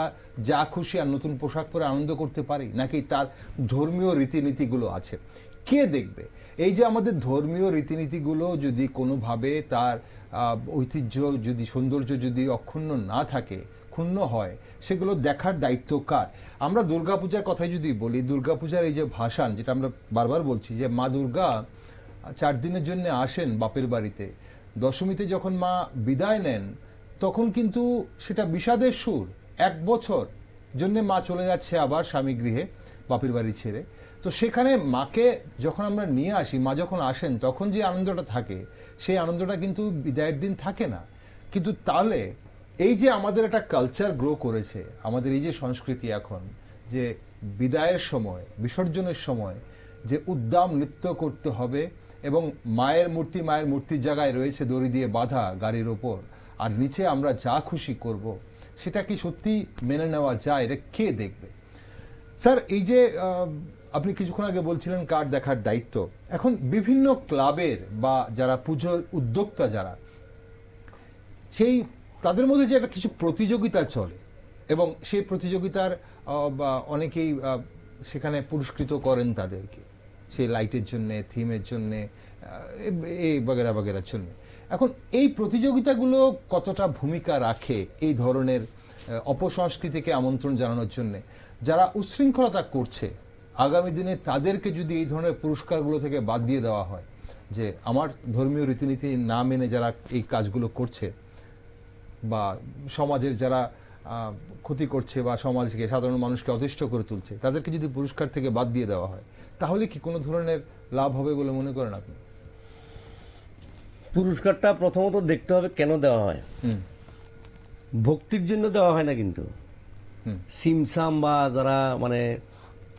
যা খুশি আর নতুন পোশাক পরে আনন্দ করতে পারি, নাকি তার ধর্মীয় রীতিনীতিগুলো আছে? কে দেখবে? এই যে আমাদের ধর্মীয় রীতিনীতিগুলো যদি কোনোভাবে তার ঐতিহ্য যদি সৌন্দর্য যদি অক্ষুণ্ণ না থাকে, ক্ষুণ্ণ হয়, সেগুলো দেখার দায়িত্ব কার? আমরা দুর্গাপূজার কথাই যদি বলি, দুর্গাপূজার এই যে ভাসান, যেটা আমরা বারবার বলছি যে মা দুর্গা 4 দিনের জন্য আসেন বাপের বাড়িতে, দশমীতে যখন মা বিদায় নেন তখন কিন্তু সেটা বিষাদের সুর। 1 বছর জন্য মা চলে যাচ্ছে আবার স্বামী গৃহে, বাপের বাড়ি ছেড়ে। তো সেখানে মাকে যখন আমরা নিয়ে আসি, মা যখন আসেন তখন যে আনন্দটা থাকে, সেই আনন্দটা কিন্তু বিদায়ের দিন থাকে না। কিন্তু তাহলে এই যে আমাদের একটা কালচার গ্রো করেছে, আমাদের এই যে সংস্কৃতি এখন, যে বিদায়ের সময়, বিসর্জনের সময় যে উদ্দাম নৃত্য করতে হবে, এবং মায়ের মূর্তির জায়গায় রয়েছে দড়ি দিয়ে বাঁধা গাড়ির ওপর, আর নিচে আমরা যা খুশি করব, সেটা কি সত্যি মেনে নেওয়া যায়? এটা কে দেখবে? স্যার, এই যে আপনি কিছুক্ষণ আগে বলছিলেন কার দেখার দায়িত্ব, এখন বিভিন্ন ক্লাবের বা যারা পুজোর উদ্যোক্তা যারা, সেই তাদের মধ্যে যে একটা কিছু প্রতিযোগিতা চলে, এবং সেই প্রতিযোগিতার অনেকেই সেখানে পুরস্কৃত করেন তাদেরকে, সেই লাইটের জন্যে, থিমের জন্যে, এই বাগেরা বাগেরার জন্য। এখন এই প্রতিযোগিতাগুলো কতটা ভূমিকা রাখে এই ধরনের অপসংস্কৃতিকে আমন্ত্রণ জানানোর জন্য? যারা উচ্ছৃঙ্খলতা করছে আগামী দিনে তাদেরকে যদি এই ধরনের পুরস্কারগুলো থেকে বাদ দিয়ে দেওয়া হয়, যে আমার ধর্মীয় রীতিনীতি না মেনে যারা এই কাজগুলো করছে বা সমাজের যারা ক্ষতি করছে বা সমাজকে, সাধারণ মানুষকে অতিষ্ঠ করে তুলছে, তাদেরকে যদি পুরস্কার থেকে বাদ দিয়ে দেওয়া হয়, তাহলে কি কোনো ধরনের লাভ হবে বলে মনে করেন আপনি? পুরস্কারটা প্রথমত দেখতে হবে কেন দেওয়া হয়। ভক্তির জন্য দেওয়া হয় না, কিন্তু সিমসাম বা যারা মানে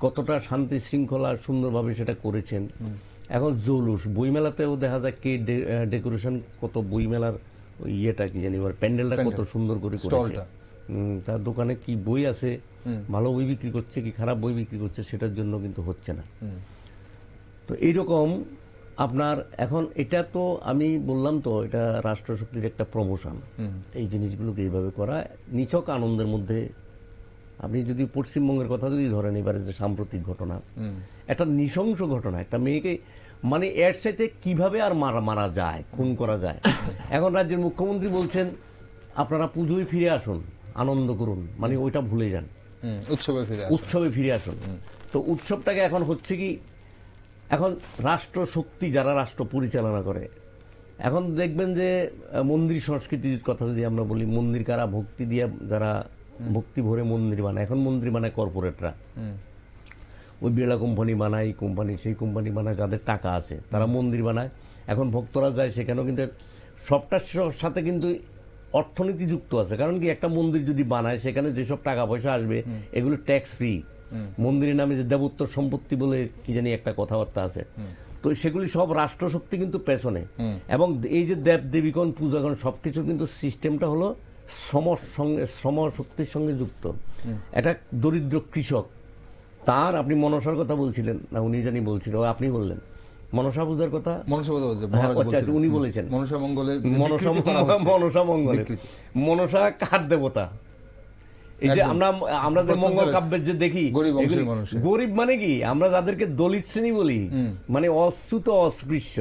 কতটা শান্তি শৃঙ্খলা সুন্দরভাবে সেটা করেছেন। এখন জৌলুস বইমেলাতেও দেখা যায় কে ডেকোরেশন, কত বইমেলার ইয়েটা কি জানি, প্যান্ডেলটা কত সুন্দর করে করেছে, তার দোকানে কি বই আছে, ভালো বই বিক্রি করছে কি খারাপ বই বিক্রি করছে, সেটার জন্য কিন্তু হচ্ছে না। তো এইরকম আপনার এখন এটা তো আমি বললাম তো, এটা রাষ্ট্রশক্তির একটা প্রমোশন। এই জিনিসগুলোকে এইভাবে করা নিছক আনন্দের মধ্যে। আপনি যদি পশ্চিমবঙ্গের কথা যদি ধরেন, এবারে যে সাম্প্রতিক ঘটনা, একটা নৃশংস ঘটনা, একটা মেয়েকে মানে এর সাথে কিভাবে আর মারা যায়, খুন করা যায়। এখন রাজ্যের মুখ্যমন্ত্রী বলছেন আপনারা পুজোয় ফিরে আসুন, আনন্দ করুন, মানে ওইটা ভুলে যান, উৎসবে ফিরে আসুন। তো উৎসবটাকে এখন হচ্ছে কি, এখন রাষ্ট্র শক্তি যারা রাষ্ট্র পরিচালনা করে, এখন দেখবেন যে মন্দির সংস্কৃতির কথা যদি আমরা বলি, মন্দির কারা ভক্তি দিয়ে, যারা ভক্তি ভরে মন্দির বানায়, এখন মন্দির বানায় কর্পোরেটরা, ওই বিড়লা কোম্পানি বানায়, এই কোম্পানি সেই কোম্পানি বানায়, যাদের টাকা আছে তারা মন্দির বানায়। এখন ভক্তরা যায় সেখানেও, কিন্তু সবটার সাথে কিন্তু অর্থনীতি যুক্ত আছে। কারণ কি, একটা মন্দির যদি বানায় সেখানে যেসব টাকা পয়সা আসবে এগুলো ট্যাক্স ফ্রি। মন্দিরের নামে যে দেবোত্তর সম্পত্তি বলে কি জানি একটা কথাবার্তা আছে, তো সেগুলি সব রাষ্ট্রশক্তি কিন্তু পেছনে। এবং এই যে দেব দেবীগণ পূজাগণ সবকিছু কিন্তু সিস্টেমটা হলো শ্রমশক্তির সঙ্গে যুক্ত। একটা দরিদ্র কৃষক, তার আপনি মনসার কথা বলছিলেন না, উনি জানি বলছিল, আপনি বললেন মনসা পূজার কথা, উনি বলেছেন মনসা মঙ্গলের। মনসা কার দেবতা? এই যে আমরা যে মঙ্গল কাব্যের যে দেখি, গরিব মানে কি, আমরা যাদেরকে দলিত শ্রেণী বলি, মানে অচ্যুত অস্পৃশ্য,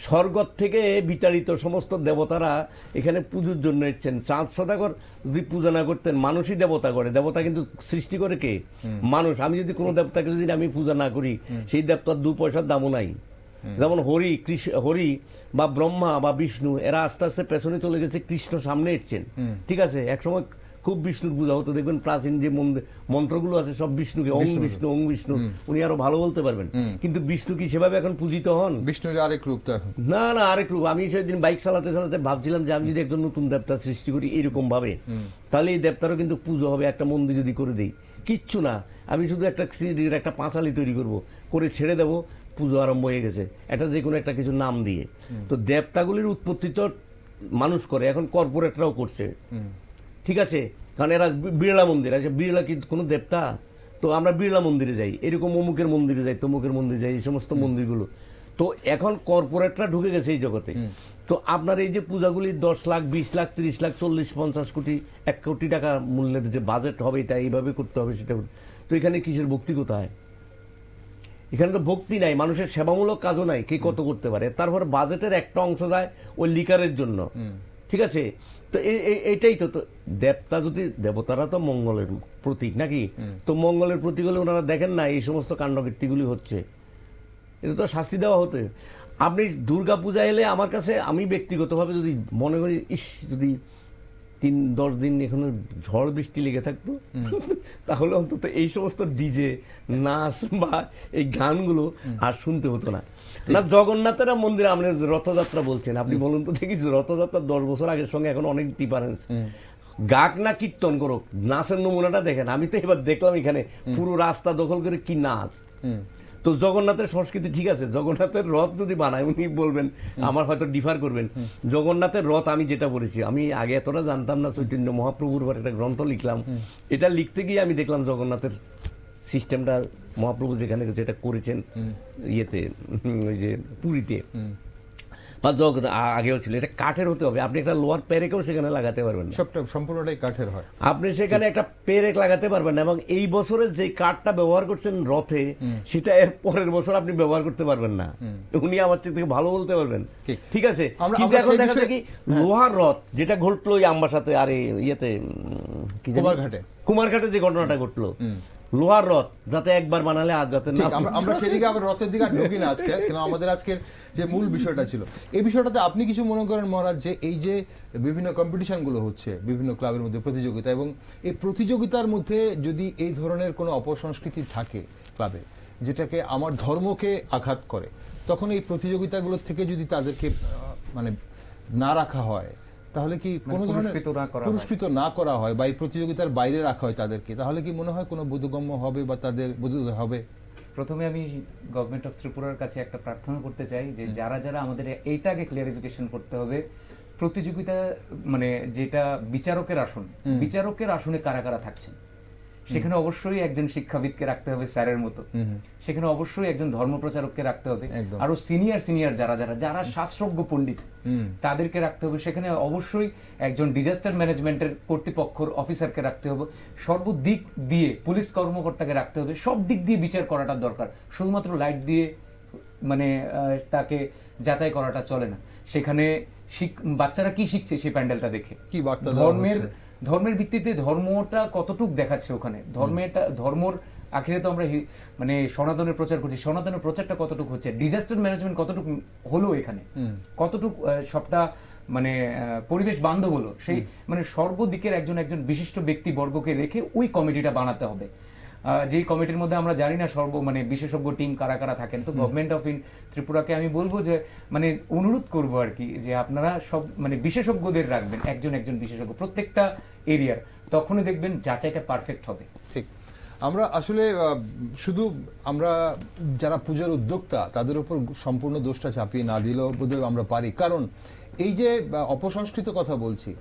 স্বর্গ থেকে বিতাড়িত সমস্ত দেবতারা এখানে পুজোর জন্য এসেছেন। চাঁদ সদাগর যদি পূজা না করতেন, মানুষই দেবতা করে। দেবতা কিন্তু সৃষ্টি করে কে? মানুষ। আমি যদি কোনো দেবতাকে যদি আমি পূজা না করি, সেই দেবতার 2 পয়সার দামও নাই। যেমন হরি বা ব্রহ্মা বা বিষ্ণু, এরা আস্তে আস্তে পেছনে চলে গেছে, কৃষ্ণ সামনে এসছেন। ঠিক আছে, একসময় খুব বিষ্ণুর পূজা হতো, দেখবেন প্রাচীন যে মন্ত্রগুলো আছে সব বিষ্ণুকে, ওং বিষ্ণু ওং বিষ্ণু, উনি আরো ভালো বলতে পারবেন। কিন্তু বিষ্ণু কি সেভাবে এখন পূজিত হন? বিষ্ণুর আরেক রূপ। না না, আরেক রূপ। আমি সেদিন বাইক চালাতে চালাতে ভাবছিলাম যে আমি যদি একজন নতুন দেবতা সৃষ্টি করি এরকম ভাবে, তাহলে এই দেবতারও কিন্তু পুজো হবে। একটা মন্দির যদি করে দিই, কিচ্ছু না, আমি শুধু একটা পাঁচালি তৈরি করব, করে ছেড়ে দেবো, পুজো আরম্ভ হয়ে গেছে, এটা যে কোনো একটা কিছু নাম দিয়ে। তো দেবতাগুলির উৎপত্তি তো মানুষ করে, এখন কর্পোরেটরাও করছে। ঠিক আছে, কারণ এরা বিড়লা মন্দির আছে, বিড়লা কি কোনো দেবতা? তো আমরা বিড়লা মন্দিরে যাই, এরকম অমুকের মন্দিরে যাই, তমুকের মন্দিরে যাই, এই সমস্ত মন্দিরগুলো। তো এখন কর্পোরেটরা ঢুকে গেছে এই জগতে। তো আপনার এই যে পূজাগুলি 10 লাখ 20 লাখ 30 লাখ 40-50 কোটি 1 কোটি টাকা মূল্যের যে বাজেট হবে, এটা এইভাবে করতে হবে সেটা। তো এখানে কিসের ভক্তি কোথায়? এখানে তো ভক্তি নাই, মানুষের সেবামূলক কাজও নাই, কে কত করতে পারে। তারপর বাজেটের একটা অংশ যায় ওই লিকারের জন্য। ঠিক আছে, তো এইটাই তো দেবতা, যদি দেবতারা তো মঙ্গলের প্রতীক নাকি, তো মঙ্গলের প্রতীক হলে ওনারা দেখেন না এই সমস্ত কাণ্ডকীর্তিগুলি হচ্ছে, এটা তো শাস্তি দেওয়া হতে। আপনি দুর্গা পূজা এলে আমার কাছে, আমি ব্যক্তিগতভাবে যদি মনে করি, ইস যদি 3-10 দিন এখানে ঝড় বৃষ্টি লেগে থাকতো, তাহলে অন্তত এই সমস্ত ডিজে নাচ বা এই গানগুলো আর শুনতে হতো না। না, জগন্নাথের মন্দিরে আপনি রথযাত্রা বলছেন, আপনি বলুন তো দেখি, রথযাত্রা 10 বছর আগের সঙ্গে এখন অনেক ডিফারেন্স। গাক না কীর্তন করো, নাচের নমুনাটা দেখেন। আমি তো এবার দেখলাম এখানে পুরো রাস্তা দখল করে কি নাচ। তো জগন্নাথের সংস্কৃতি ঠিক আছে, জগন্নাথের রথ যদি বানায়, উনি বলবেন, আমার হয়তো ডিফার করবেন। জগন্নাথের রথ আমি যেটা বলেছি, আমি আগে এতটা জানতাম না, চৈতন্য মহাপ্রভুর উপর একটা গ্রন্থ লিখলাম, এটা লিখতে গিয়ে আমি দেখলাম জগন্নাথের সিস্টেমটা মহাপ্রভু যেখানে যেটা করেছেন ইয়েতে, ওই যে পুরীতে বা আগেও ছিল, এটা কাঠের হতে হবে। আপনি একটা লোহার পেরেকেও সেখানে লাগাতে পারবেন না, সবটা সম্পূর্ণটাই কাঠের হয়। আপনি সেখানে একটা পেরেক লাগাতে পারবেন না, এবং এই বছরে যে কাঠটা ব্যবহার করছেন রথে, সেটা এর পরের বছর আপনি ব্যবহার করতে পারবেন না। উনি আমার থেকে ভালো বলতে পারবেন। ঠিক আছে, কিন্তু এখন দেখা যায় কি, লোহার রথ যেটা ঘটলো ওই আমবাসাতে, আর ইয়েতে কুমারঘাটে যে ঘটনাটা ঘটলো, লোহার রথ যাতে একবার বানালে আর যাতে না। আমরা সেদিকে আবার রথের দিকে ঢুকি না আজকে, কেন আমাদের আজকের যে মূল বিষয়টা ছিল, এই বিষয়টাতে আপনি কিছু মনে করেন মহারাজ, যে এই যে বিভিন্ন কম্পিটিশন গুলো হচ্ছে বিভিন্ন ক্লাবের মধ্যে, প্রতিযোগিতা, এবং এই প্রতিযোগিতার মধ্যে যদি এই ধরনের কোনো অপসংস্কৃতি থাকে ক্লাবে, যেটাকে আমার ধর্মকে আঘাত করে, তখন এই প্রতিযোগিতাগুলোর থেকে যদি তাদেরকে মানে না রাখা হয়, তাহলে কি কোনো ধরনের পুরস্কৃত না করা হয় বা এই প্রতিযোগিতার বাইরে রাখা হয় তাদেরকে, তাহলে কি মনে হয় কোনো বোধগম্য হবে বা তাদের বোধোদয় হবে? প্রথমে আমি গভর্নমেন্ট অফ ত্রিপুরার কাছে একটা প্রার্থনা করতে চাই, যে যারা যারা আমাদের এইটাকে ক্লিয়ারিফিকেশন করতে হবে, প্রতিযোগিতা মানে যেটা বিচারকের আসন, বিচারকের আসনে কারা কারা থাকছেন, সেখানে অবশ্যই একজন শিক্ষাবিদকে রাখতে হবে স্যারের মতো, সেখানে অবশ্যই একজন ধর্মপ্রচারককে রাখতে হবে, আরো সিনিয়র যারা যারা যারা শাস্ত্রজ্ঞ পণ্ডিত তাদেরকে রাখতে হবে, সেখানে অবশ্যই একজন ডিজাস্টার ম্যানেজমেন্টের কর্তৃপক্ষের অফিসারকে রাখতে হবে, সর্বদিক দিয়ে পুলিশ কর্মকর্তাকে রাখতে হবে, সব দিক দিয়ে বিচার করাটা দরকার। শুধুমাত্র লাইট দিয়ে মানে তাকে যাচাই করাটা চলে না। সেখানে বাচ্চারা কি শিখছে সেই প্যান্ডেলটা দেখে, কি বার্তা ধর্মের ভিত্তিতে ধর্মটা কতটুক দেখাচ্ছে ওখানে, ধর্মর আখিরে তো আমরা মানে সনাতনের প্রচার করছি, সনাতনের প্রচারটা কতটুকু হচ্ছে, ডিজাস্টার ম্যানেজমেন্ট কতটুকু হলো এখানে, কতটুকু সবটা মানে পরিবেশ বান্ধব হলো, সেই মানে সর্বদিকের একজন বিশিষ্ট ব্যক্তিবর্গকে রেখে ওই কমিটিটা বানাতে হবে। যেই কমিটির মধ্যে আমরা জানি না মানে বিশেষজ্ঞ টিম কারা কারা থাকেন। তো গভর্নমেন্ট অফ ত্রিপুরাকে আমি বলবো যে মানে অনুরোধ করবো আর কি, যে আপনারা সব মানে বিশেষজ্ঞদের রাখবেন, একজন বিশেষজ্ঞ প্রত্যেকটা এরিয়ার, তখনই দেখবেন যাচাইটা পারফেক্ট হবে। ঠিক। আমরা আসলে শুধু আমরা যারা পুজোর উদ্যোক্তা তাদের উপর সম্পূর্ণ দোষটা চাপিয়ে না দিলেও বোধহয় আমরা পারি, কারণ এই যে অপসংস্কৃত কথা বলছি,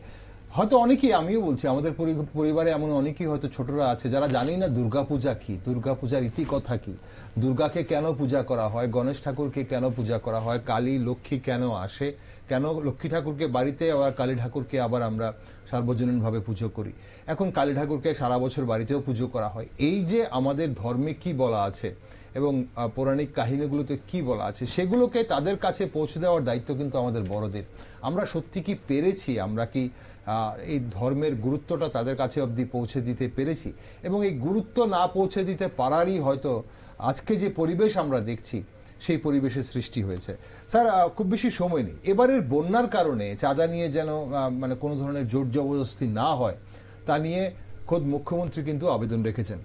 হয়তো অনেকেই, আমিও বলছি, আমাদের পরিবারে এমন অনেকেই হয়তো ছোটরা আছে যারা জানি না দুর্গাপূজা কি, দুর্গাপূজার ইতিকথা কি, দুর্গাকে কেন পূজা করা হয়, গণেশ ঠাকুরকে কেন পূজা করা হয়, কালী লক্ষ্মী কেন আসে, কেন লক্ষ্মী ঠাকুরকে বাড়িতে আবার কালী ঠাকুরকে আবার আমরা সার্বজনীনভাবে পুজো করি, এখন কালী ঠাকুরকে সারা বছর বাড়িতেও পুজো করা হয়। এই যে আমাদের ধর্মে কি বলা আছে এবং পৌরাণিক কাহিনীগুলোতে কি বলা আছে সেগুলোকে তাদের কাছে পৌঁছে দেওয়ার দায়িত্ব কিন্তু আমাদের বড়দের। আমরা সত্যি কি পেরেছি, আমরা কি এই ধর্মের গুরুত্বটা তাদের কাছে অবধি পৌঁছে দিতে পেরেছি? এবং এই গুরুত্ব না পৌঁছে দিতে পারারই হয়তো আজকে যে পরিবেশ আমরা দেখছি সেই পরিবেশের সৃষ্টি হয়েছে। স্যার, খুব বেশি সময় নেই, এবারের বন্যার কারণে চাঁদা নিয়ে যেন মানে কোনো ধরনের জোর জবরদস্তি না হয় তা নিয়ে খোদ মুখ্যমন্ত্রী কিন্তু আবেদন রেখেছেন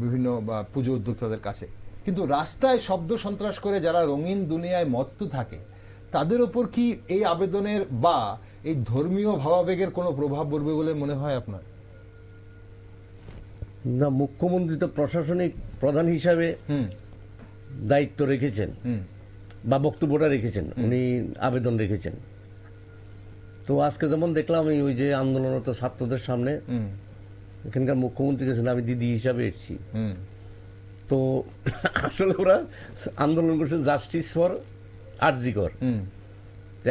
বিভিন্ন পুজো উদ্যোক্তাদের কাছে। কিন্তু রাস্তায় শব্দ সন্ত্রাস করে যারা রঙিন দুনিয়ায় মত্ত থাকে তাদের ওপর কি এই আবেদনের বা এই ধর্মীয় ভাবাবেগের কোনো প্রভাব পড়বে বলে মনে হয় আপনার? না, মুখ্যমন্ত্রী তো প্রশাসনিক প্রধান হিসাবে দায়িত্ব রেখেছেন বা বক্তব্যটা রেখেছেন, উনি আবেদন রেখেছেন। তো আজকে যেমন দেখলাম ওই যে আন্দোলনরত ছাত্রদের সামনে এখানকার মুখ্যমন্ত্রী গেছেন, আমি দিদি হিসাবে এসেছি। তো আসলে ওরা আন্দোলন করছে জাস্টিস ফর আরজিকর।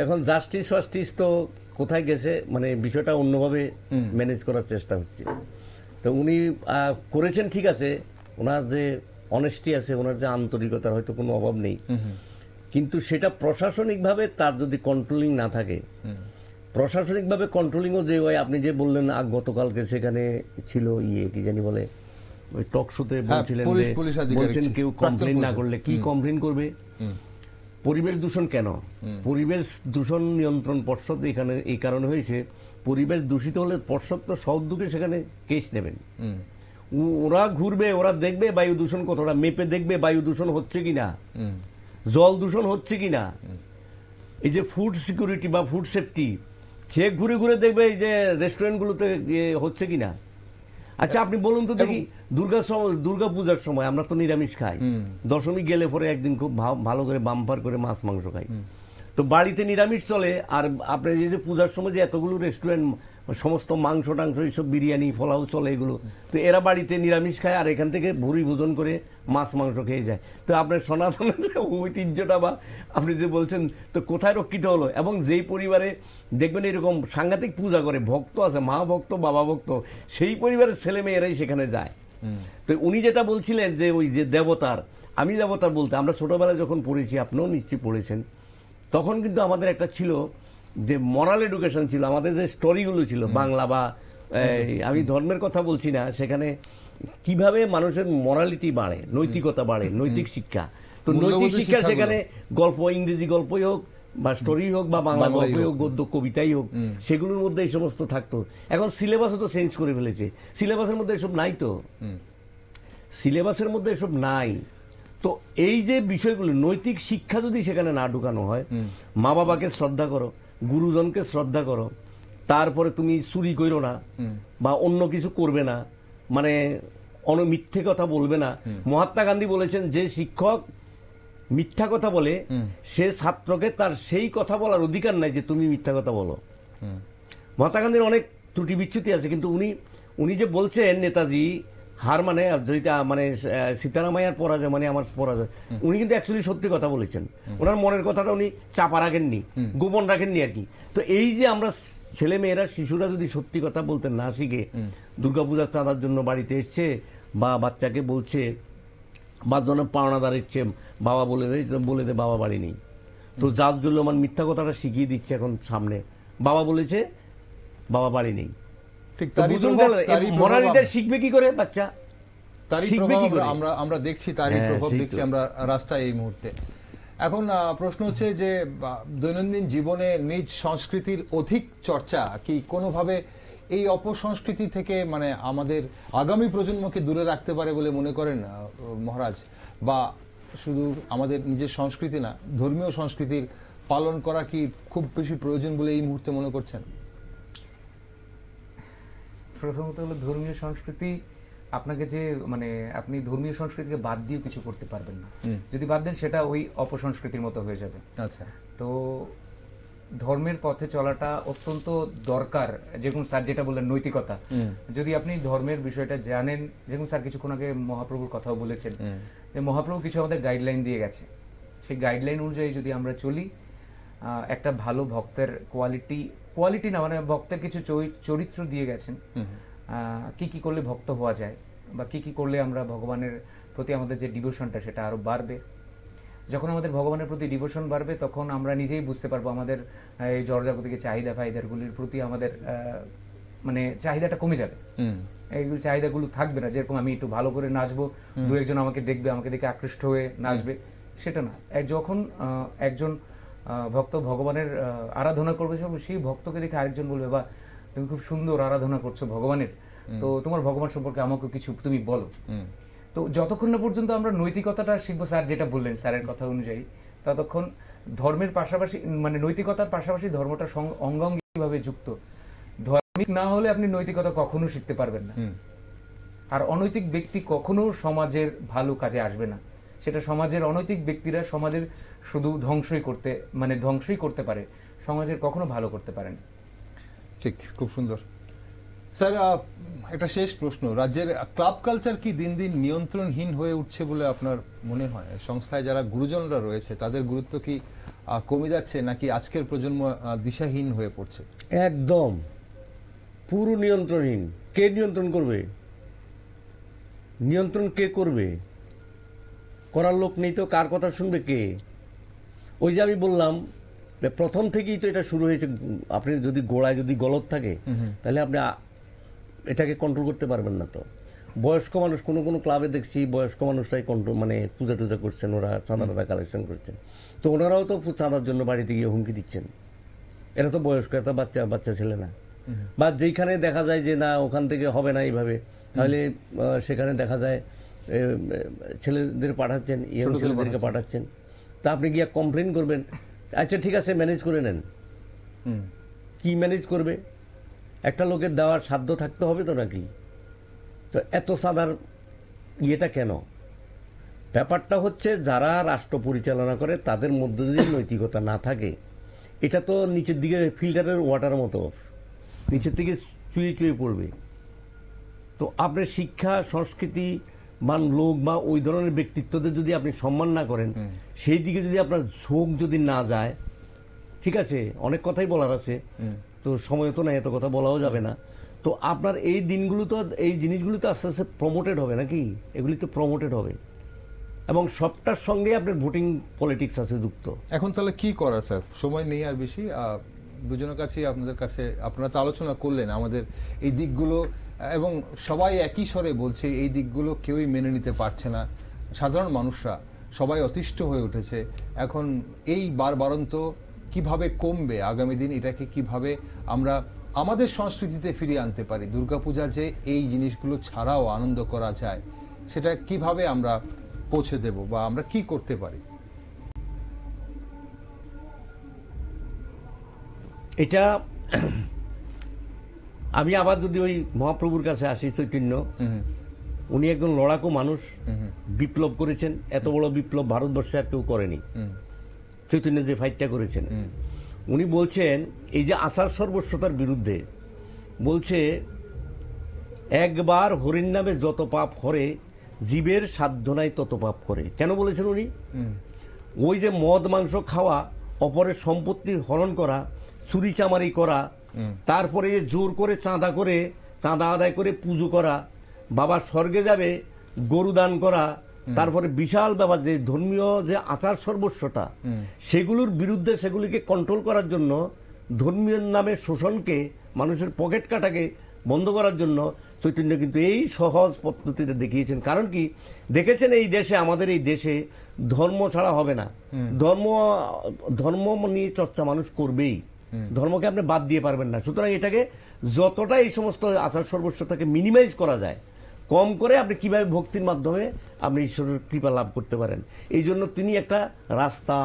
এখন জাস্টিস ফাস্টিস তো কোথায় গেছে, মানে বিষয়টা অন্যভাবে ম্যানেজ করার চেষ্টা হচ্ছে। তো উনি করেছেন, ঠিক আছে, ওনার যে অনেস্টি আছে, ওনার যে আন্তরিকতার হয়তো কোনো অভাব নেই, কিন্তু সেটা প্রশাসনিকভাবে তার যদি কন্ট্রোলিং না থাকে, প্রশাসনিকভাবে কন্ট্রোলিংও যে হয়, আপনি যে বললেন গতকালকে সেখানে ছিল কি জানি বলে, ওই টক শোতে বলছিলেন যে বলছেন কেউ কমপ্লেন না করলে কি কমপ্লেন করবে। পরিবেশ দূষণ কেন? পরিবেশ দূষণ নিয়ন্ত্রণ পর্ষদ এখানে এই কারণে হয়েছে, পরিবেশ দূষিত হলে পর্ষদ তো সউদ্যোগে সেখানে কেস নেবেন। ওরা ঘুরবে, ওরা দেখবে বায়ু দূষণ কতটা, মেপে দেখবে বায়ু দূষণ হচ্ছে কিনা, জল দূষণ হচ্ছে কিনা। এই যে ফুড সিকিউরিটি বা ফুড সেফটি, সে ঘুরে ঘুরে দেখবে এই যে রেস্টুরেন্টগুলোতে হচ্ছে কিনা। আচ্ছা, আপনি বলুন তো দেখি, দুর্গা পূজার সময় আমরা তো নিরামিষ খাই, দশমী গেলে পরে একদিন খুব ভালো করে বাম্পার করে মাছ মাংস খাই। তো বাড়িতে নিরামিষ চলে, আর আপনি এই যে পূজার সময় যে এতগুলো রেস্টুরেন্ট সমস্ত মাংস টাংস এইসব বিরিয়ানি ফলাও চলে এগুলো, তো এরা বাড়িতে নিরামিষ খায় আর এখান থেকে ভুরি ভোজন করে মাছ মাংস খেয়ে যায়। তো আপনার সনাতনের ঐতিহ্যটা বা আপনি যে বলছেন তো কোথায় রক্ষিত হলো? এবং যেই পরিবারে দেখবেন এরকম সাংঘাতিক পূজা করে, ভক্ত আছে, মা ভক্ত, বাবা ভক্ত, সেই পরিবারের ছেলে মেয়েরাই সেখানে যায়। তো উনি যেটা বলছিলেন যে ওই যে দেবতার, আমি দেবতার বলতে, আমরা ছোটবেলায় যখন পড়েছি, আপনিও নিশ্চয়ই পড়েছেন, তখন কিন্তু আমাদের একটা ছিল যে মরাল এডুকেশন ছিল, আমাদের যে স্টোরিগুলো ছিল বাংলা বা আমি ধর্মের কথা বলছি না, সেখানে কিভাবে মানুষের মরালিটি বাড়ে, নৈতিকতা বাড়ে, নৈতিক শিক্ষা। তো নৈতিক শিক্ষা সেখানে গল্প, ইংরেজি গল্পই হোক বা স্টোরি হোক বা বাংলা গল্পই হোক, গদ্য কবিতাই হোক, সেগুলোর মধ্যে এই সমস্ত থাকতো। এখন সিলেবাসও তো চেঞ্জ করে ফেলেছে, সিলেবাসের মধ্যে এসব নাই, তো সিলেবাসের মধ্যে এসব নাই। তো এই যে বিষয়গুলো, নৈতিক শিক্ষা যদি সেখানে না ঢুকানো হয়, মা বাবাকে শ্রদ্ধা করো, গুরুজনকে শ্রদ্ধা করো, তারপরে তুমি চুরি করো না বা অন্য কিছু করবে না, মানে মিথ্যে কথা বলবে না। মহাত্মা গান্ধী বলেছেন, যে শিক্ষক মিথ্যা কথা বলে সে ছাত্রকে তার সেই কথা বলার অধিকার নাই যে তুমি মিথ্যা কথা বলো। মহাত্মা গান্ধীর অনেক ত্রুটি বিচ্যুতি আছে, কিন্তু উনি যে বলছেন নেতাজি হার মানে মানে সীতারামাইয়ার পরাজয় মানে আমার পরাজয়, উনি কিন্তু অ্যাকচুয়ালি সত্যি কথা বলেছেন। ওনার মনের কথাটা উনি চাপা রাখেননি, গোপন রাখেননি আর কি। তো এই যে আমরা ছেলে মেয়েরা, শিশুরা যদি সত্যি কথা বলতে না শিখে, দুর্গাপূজার চাঁদার জন্য বাড়িতে এসছে বা বাচ্চাকে বলছে বা জন্য পাওনাদার ইচ্ছে, বাবা বলে দে বাবা বাড়ি নেই, তো যার জন্য আমার মিথ্যা কথাটা শিখিয়ে দিচ্ছে এখন সামনে, বাবা বলেছে বাবা বাড়ি নেই, মরালিটা শিখবে কি করে বাচ্চা? তারই প্রভাব আমরা দেখছি, তারই প্রভাব দেখছি আমরা রাস্তায় এই মুহূর্তে। এখন প্রশ্ন হচ্ছে যে দৈনন্দিন জীবনে নিজ সংস্কৃতির অধিক চর্চা কি কোনোভাবে এই অপসংস্কৃতি থেকে মানে আমাদের আগামী প্রজন্মকে দূরে রাখতে পারে বলে মনে করেন মহারাজ? বা শুধু আমাদের নিজের সংস্কৃতি না, ধর্মীয় সংস্কৃতির পালন করা কি খুব বেশি প্রয়োজন বলে এই মুহূর্তে মনে করছেন? প্রথমত হলো ধর্মীয় সংস্কৃতি, আপনাকে যে মানে আপনি ধর্মীয় সংস্কৃতিকে বাদ দিয়েও কিছু করতে পারবেন না। যদি বাদ দেন সেটা ওই অপসংস্কৃতির মতো হয়ে যাবে। আচ্ছা, তো ধর্মের পথে চলাটা অত্যন্ত দরকার। যেরকম স্যার যেটা বললেন নৈতিকতা, যদি আপনি ধর্মের বিষয়টা জানেন, যেরকম স্যার কিছুক্ষণ আগে মহাপ্রভুর কথাও বলেছেন যে মহাপ্রভু কিছু আমাদের গাইডলাইন দিয়ে গেছে, সেই গাইডলাইন অনুযায়ী যদি আমরা চলি, একটা ভালো ভক্তের কোয়ালিটি না মানে ভক্তের কিছু চরিত্র দিয়ে গেছেন, কি কি করলে ভক্ত হওয়া যায় বা কি কি করলে আমরা ভগবানের প্রতি আমাদের যে ডিভোশনটা সেটা আরো বাড়বে। যখন আমাদের ভগবানের প্রতি ডিভোশন বাড়বে তখন আমরা নিজেই বুঝতে পারবো আমাদের এই জড়জাগতিক চাহিদাগুলির প্রতি আমাদের মানে চাহিদাটা কমে যাবে, এইগুলো চাহিদাগুলো থাকবে না। যেরকম আমি একটু ভালো করে নাচবো, দু একজন আমাকে দেখবে, আমাকে দেখে আকৃষ্ট হয়ে নাচবে, সেটা না। যখন একজন ভক্ত ভগবানের আরাধনা করবে, সেই ভক্তকে দেখে আরেকজন বলবে বা তুমি খুব সুন্দর আরাধনা করছো ভগবানের, তো তোমার ভগবান সম্পর্কে আমাকে কিছু তুমি বলো। তো যতক্ষণ না পর্যন্ত আমরা নৈতিকতাটা শিখবো, স্যার যেটা বললেন স্যারের কথা অনুযায়ী, ততক্ষণ ধর্মের পাশাপাশি মানে নৈতিকতার পাশাপাশি ধর্মটা অঙ্গাঙ্গিভাবে যুক্ত। ধার্মিক না হলে আপনি নৈতিকতা কখনো শিখতে পারবেন না। আর অনৈতিক ব্যক্তি কখনো সমাজের ভালো কাজে আসবে না। সেটা সমাজের অনৈতিক ব্যক্তিরা সমাজের শুধু ধ্বংসই করতে পারে, সমাজের কখনো ভালো করতে পারে না। ঠিক, খুব সুন্দর। স্যার, একটা শেষ প্রশ্ন, রাজ্যের ক্লাব কালচার কি দিন দিন নিয়ন্ত্রণহীন হয়ে উঠছে বলে আপনার মনে হয়? সংস্থায় যারা গুরুজনরা রয়েছে তাদের গুরুত্ব কি কমে যাচ্ছে, নাকি আজকের প্রজন্ম দিশাহীন হয়ে পড়ছে? একদম পুরো নিয়ন্ত্রণহীন। কে নিয়ন্ত্রণ করবে? নিয়ন্ত্রণ কে করবে? করার লোক নেই তো কার কথা শুনবে কে? ওই যে আমি বললাম প্রথম থেকেই তো এটা শুরু হয়েছে। আপনি যদি গোড়ায় যদি গলত থাকে তাহলে আপনি এটাকে কন্ট্রোল করতে পারবেন না। তো বয়স্ক মানুষ কোনো কোনো ক্লাবে দেখছি বয়স্ক মানুষরাই কন্ট্রোল মানে পূজা টুজা করছেন, ওরা চাঁদা কালেকশন করছেন, তো ওনারাও তো চাঁদার জন্য বাড়িতে গিয়ে হুমকি দিচ্ছেন। এরা তো বয়স্ক, এত বাচ্চা ছেলে না। বা যেখানে দেখা যায় যে না ওখান থেকে হবে না এইভাবে, তাহলে সেখানে দেখা যায় ছেলেদের পাঠাচ্ছেন, ইয়ং ছেলেদেরকে পাঠাচ্ছেন। তা আপনি গিয়ে কমপ্লেন করবেন, আচ্ছা ঠিক আছে ম্যানেজ করে নেন। কি ম্যানেজ করবে? একটা লোকের দেওয়ার সাধ্য থাকতে হবে তো নাকি? তো এত সাদার ইয়েটা কেন? ব্যাপারটা হচ্ছে যারা রাষ্ট্র পরিচালনা করে তাদের মধ্যে যদি নৈতিকতা না থাকে, এটা তো নিচের দিকে ফিল্টারের ওয়াটার মতো নিচের থেকে চুয়ে চুয়ে পড়বে। তো আপনার শিক্ষা সংস্কৃতি মান লোক বা ওই ধরনের ব্যক্তিত্বদের যদি আপনি সম্মান না করেন, সেই দিকে যদি আপনার ঝোঁক যদি না যায়, ঠিক আছে অনেক কথাই বলার আছে, তো সময় তো না, এত কথা বলাও যাবে না। তো আপনার এই দিনগুলো তো এই জিনিসগুলো তো আস্তে আস্তে প্রমোটেড হবে নাকি? এগুলি তো প্রমোটেড হবে এবং সবটার সঙ্গে আপনার ভোটিং পলিটিক্স আছে যুক্ত। এখন তাহলে কি করা স্যার? সময় নেই আর বেশি। দুজনের কাছেই আপনাদের কাছে, আপনারা তো আলোচনা করলেন আমাদের এই দিকগুলো, এবং সবাই একই স্বরে বলছে এই দিকগুলো কেউই মেনে নিতে পারছে না। সাধারণ মানুষরা সবাই অতিষ্ঠ হয়ে উঠেছে। এখন এই বারবারন্ত কিভাবে কমবে আগামী দিন? এটাকে কিভাবে আমরা আমাদের সংস্কৃতিতে ফিরিয়ে আনতে পারি? দুর্গাপূজা যে এই জিনিসগুলো ছাড়াও আনন্দ করা যায়, সেটা কিভাবে আমরা পৌঁছে দেব বা আমরা কি করতে পারি? এটা আমি আবার যদি ওই মহাপ্রভুর কাছে আসি, চৈতন্য উনি একজন লড়াকু মানুষ, বিপ্লব করেছেন। এত বড় বিপ্লব ভারতবর্ষে আর কেউ করেনি। চৈতন্য যে ফাইটটা করেছেন, উনি বলছেন এই যে আচার সর্বস্বতার বিরুদ্ধে, বলছে একবার হরির নামে যত পাপ করে, জীবের সাধ্য নাই তত পাপ করে। কেন বলেছেন উনি? ওই যে মদ মাংস খাওয়া, অপরের সম্পত্তি হরণ করা, চুরি চামারি করা, তারপরে জোর করে চাঁদা আদায় করে পুজো করা, বাবা স্বর্গে যাবে গরু দান করা, তারপরে বিশাল ব্যাপার যে ধর্মীয় যে আচার সর্বস্বতা, সেগুলোর বিরুদ্ধে সেগুলিকে কন্ট্রোল করার জন্য, ধর্মীয় নামে শোষণকে, মানুষের পকেট কাটাকে বন্ধ করার জন্য চৈতন্য কিন্তু এই সহজ পদ্ধতিতে দেখিয়েছেন। কারণ কি দেখেছেন, এই দেশে, আমাদের এই দেশে ধর্ম ছাড়া হবে না। ধর্ম নিয়ে চর্চা মানুষ করবেই, ধর্মকে আপনি বাদ দিয়ে পারবেন না। সুতরাং এটাকে যতটা এই সমস্ত আচার সর্বস্বতাকে মিনিমাইজ করা যায়, কম করে আপনি কিভাবে ভক্তির মাধ্যমে আপনি ঈশ্বরের কৃপা লাভ করতে পারেন, এই জন্য তিনি একটা রাস্তা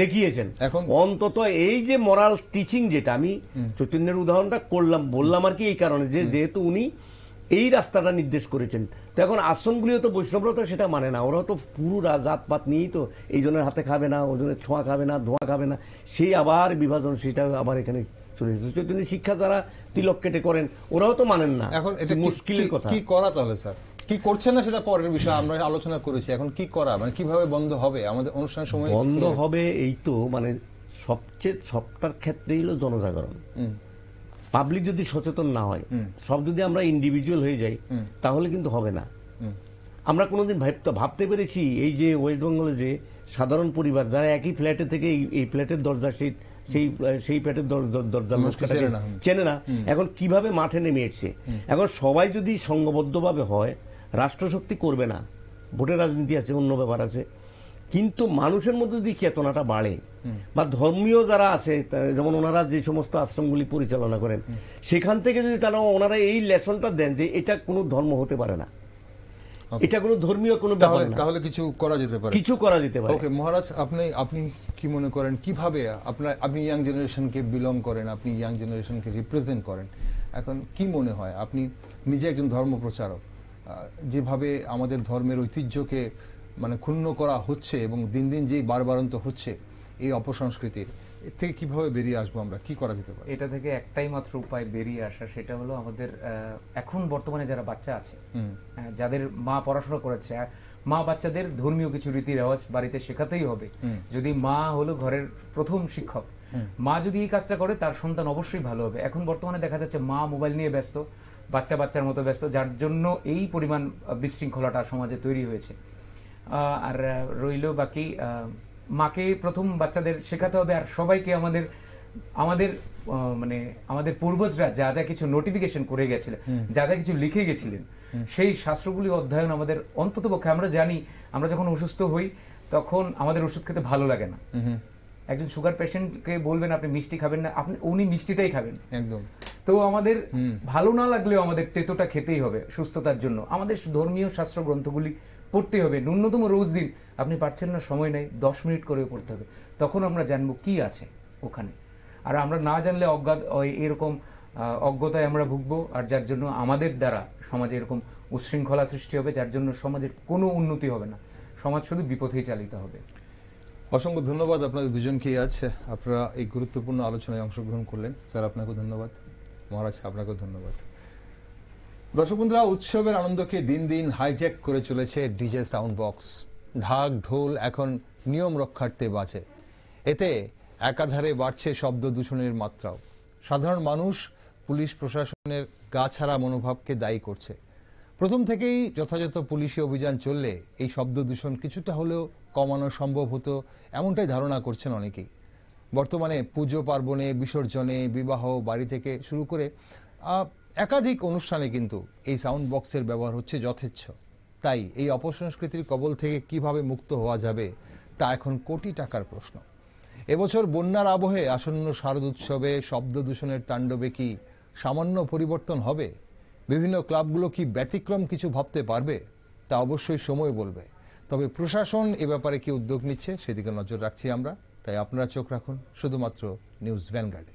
দেখিয়েছেন। এখন অন্তত এই যে মোরাল টিচিং, যেটা আমি চৈতন্যের উদাহরণটা বললাম আর কি এই কারণে যে যেহেতু উনি এই রাস্তাটা নির্দেশ করেছেন। তো এখন আশ্রমগুলিও তো বৈষ্ণবরা তো সেটা মানে না, ওরা তো পুরো জাতপাত নিয়েই তো এই জনের হাতে খাবে না, ওজনের ছোঁয়া খাবে না, ধোঁয়া খাবে না, সেই আবার বিভাজন, সেটা আবার এখানে চলে এসেছে। চৈতন্য শিক্ষা যারা তিলক কেটে করেন ওরাও তো মানেন না। এখন এটা মুশকিলের কথা। কি করা তাহলে স্যার? কি করছেন না সেটা পরের বিষয়, আমরা আলোচনা করেছি। এখন কি করা, মানে কিভাবে বন্ধ হবে? আমাদের অনুষ্ঠানের সময় বন্ধ হবে এই তো, মানে সবচেয়ে সবটার ক্ষেত্রেই হলো জনজাগরণ। পাবলিক যদি সচেতন না হয়, সব যদি আমরা ইন্ডিভিজুয়াল হয়ে যাই, তাহলে কিন্তু হবে না। আমরা কোনোদিন ভাবতে পেরেছি এই যে ওয়েস্ট বেঙ্গলে যে সাধারণ পরিবার যারা একই ফ্ল্যাটে থেকে এই ফ্ল্যাটের দরজা সেই ফ্ল্যাটের দরজা চেনে না, এখন কিভাবে মাঠে নেমে এসছে। এখন সবাই যদি সংঘবদ্ধভাবে হয়, রাষ্ট্রশক্তি করবে না, ভোটের রাজনীতি আছে, অন্য ব্যাপার আছে, কিন্তু মানুষের মধ্যে যদি চেতনাটা বাড়ে, বা ধর্মীয় যারা আছে, যেমন ওনারা যে সমস্ত আশ্রমগুলি পরিচালনা করেন, সেখান থেকে যদি ওনারা এই লেসনটা দেন যে এটা কোনো ধর্ম হতে পারে না, এটা কোনো ধর্মীয় কোনো ব্যাপার না, তাহলে কিছু করা যেতে পারে, কিছু করা যেতে পারে। ওকে মহারাজ, আপনি কি মনে করেন, কিভাবে আপনি ইয়াং জেনারেশনকে বিলং করেন, আপনি ইয়াং জেনারেশনকে রিপ্রেজেন্ট করেন, এখন কি মনে হয়, আপনি নিজে একজন ধর্মপ্রচারক, যেভাবে আমাদের ধর্মের ঐতিহ্যকে মানে ক্ষুণ্ণ করা হচ্ছে এবং দিন দিন যেই বারবারন্ত হচ্ছে এই অপসংস্কৃতির, এর থেকে কিভাবে বেরিয়ে আসবো আমরা, কি করা যেতে পারে? এটা থেকে একটাই মাত্র উপায় বেরিয়ে আসা, সেটা হলো আমাদের এখন বর্তমানে যারা বাচ্চা আছে, যাদের মা পড়াশোনা করেছে, মা বাচ্চাদের ধর্মীয় কিছু রীতি রেওয়াজ বাড়িতে শেখাতেই হবে। যদি মা হলো ঘরের প্রথম শিক্ষক, মা যদি এই কাজটা করে তার সন্তান অবশ্যই ভালো হবে। এখন বর্তমানে দেখা যাচ্ছে মা মোবাইল নিয়ে ব্যস্ত, বাচ্চার মতো ব্যস্ত, যার জন্য এই পরিমাণ বিশৃঙ্খলাটা সমাজে তৈরি হয়েছে। আর রইল বাকি, মাকে প্রথম বাচ্চাদের শেখাতে হবে, আর সবাইকে আমাদের পূর্বজরা যা যা কিছু নোটিফিকেশন করে গেছিলেন, যা যা কিছু লিখে গেছিলেন, সেই শাস্ত্রগুলি অধ্যয়ন আমাদের অন্ততপক্ষে, আমরা জানি আমরা যখন অসুস্থ হই তখন আমাদের ওষুধ খেতে ভালো লাগে না। একজন সুগার পেশেন্টকে বলবেন আপনি মিষ্টি খাবেন না, উনি মিষ্টিটাই খাবেন একদম। তো আমাদের ভালো না লাগলেও আমাদের তেতোটা খেতেই হবে সুস্থতার জন্য। আমাদের ধর্মীয় শাস্ত্র গ্রন্থগুলি পড়তে হবে, ন্যূনতম রোজ দিন, আপনি পারছেন না সময় নেই 10 মিনিট করে পড়তে হবে, তখন আমরা জানবো কি আছে ওখানে। আর আমরা না জানলে এরকম অজ্ঞতায় আমরা ভুগবো, আর যার জন্য আমাদের দ্বারা সমাজে এরকম উচ্ছৃঙ্খলা সৃষ্টি হবে, যার জন্য সমাজের কোনো উন্নতি হবে না, সমাজ শুধু বিপথেই চালিত হবে। অসংখ্য ধন্যবাদ আপনাদের দুজনকে, আছে আপনারা এই গুরুত্বপূর্ণ আলোচনায় অংশগ্রহণ করলেন। স্যার আপনাকেও ধন্যবাদ, মহারাজ আপনাকেও ধন্যবাদ। দর্শক বন্ধুরা, উৎসবের আনন্দকে দিন দিন হাইজ্যাক করে চলেছে ডিজে সাউন্ড বক্স। ঢাক ঢোল এখন নিয়ম রক্ষার্থে বাজে, এতে একাধারে বাড়ছে শব্দ দূষণের মাত্রাও। সাধারণ মানুষ পুলিশ প্রশাসনের গা ছাড়া মনোভাবকে দায়ী করছে। প্রথম থেকেই যথাযথ পুলিশি অভিযান চললে এই শব্দ দূষণ কিছুটা হলেও কমানো সম্ভব হতো, এমনটাই ধারণা করছেন অনেকেই। বর্তমানে পুজো পার্বণে, বিসর্জনে, বিবাহ, বাড়ি থেকে শুরু করে একাধিক অনুষ্ঠানে কিন্তু এই সাউন্ড বক্সের ব্যবহার হচ্ছে যথেচ্ছ। তাই এই অপসংস্কৃতির কবল থেকে কিভাবে মুক্ত হওয়া যাবে তা এখন কোটি টাকার প্রশ্ন। এবছর বন্যার আবহে আসন্ন শারদ উৎসবে শব্দ দূষণের তাণ্ডবে কি সামান্য পরিবর্তন হবে? বিভিন্ন ক্লাবগুলো কি ব্যতিক্রম কিছু ভাবতে পারবে? তা অবশ্যই সময় বলবে। তবে প্রশাসন এ ব্যাপারে কি উদ্যোগ নিচ্ছে সেদিকে নজর রাখছি আমরা। তাই আপনারা চোখ রাখুন শুধুমাত্র নিউজ ভ্যানগার্ডে।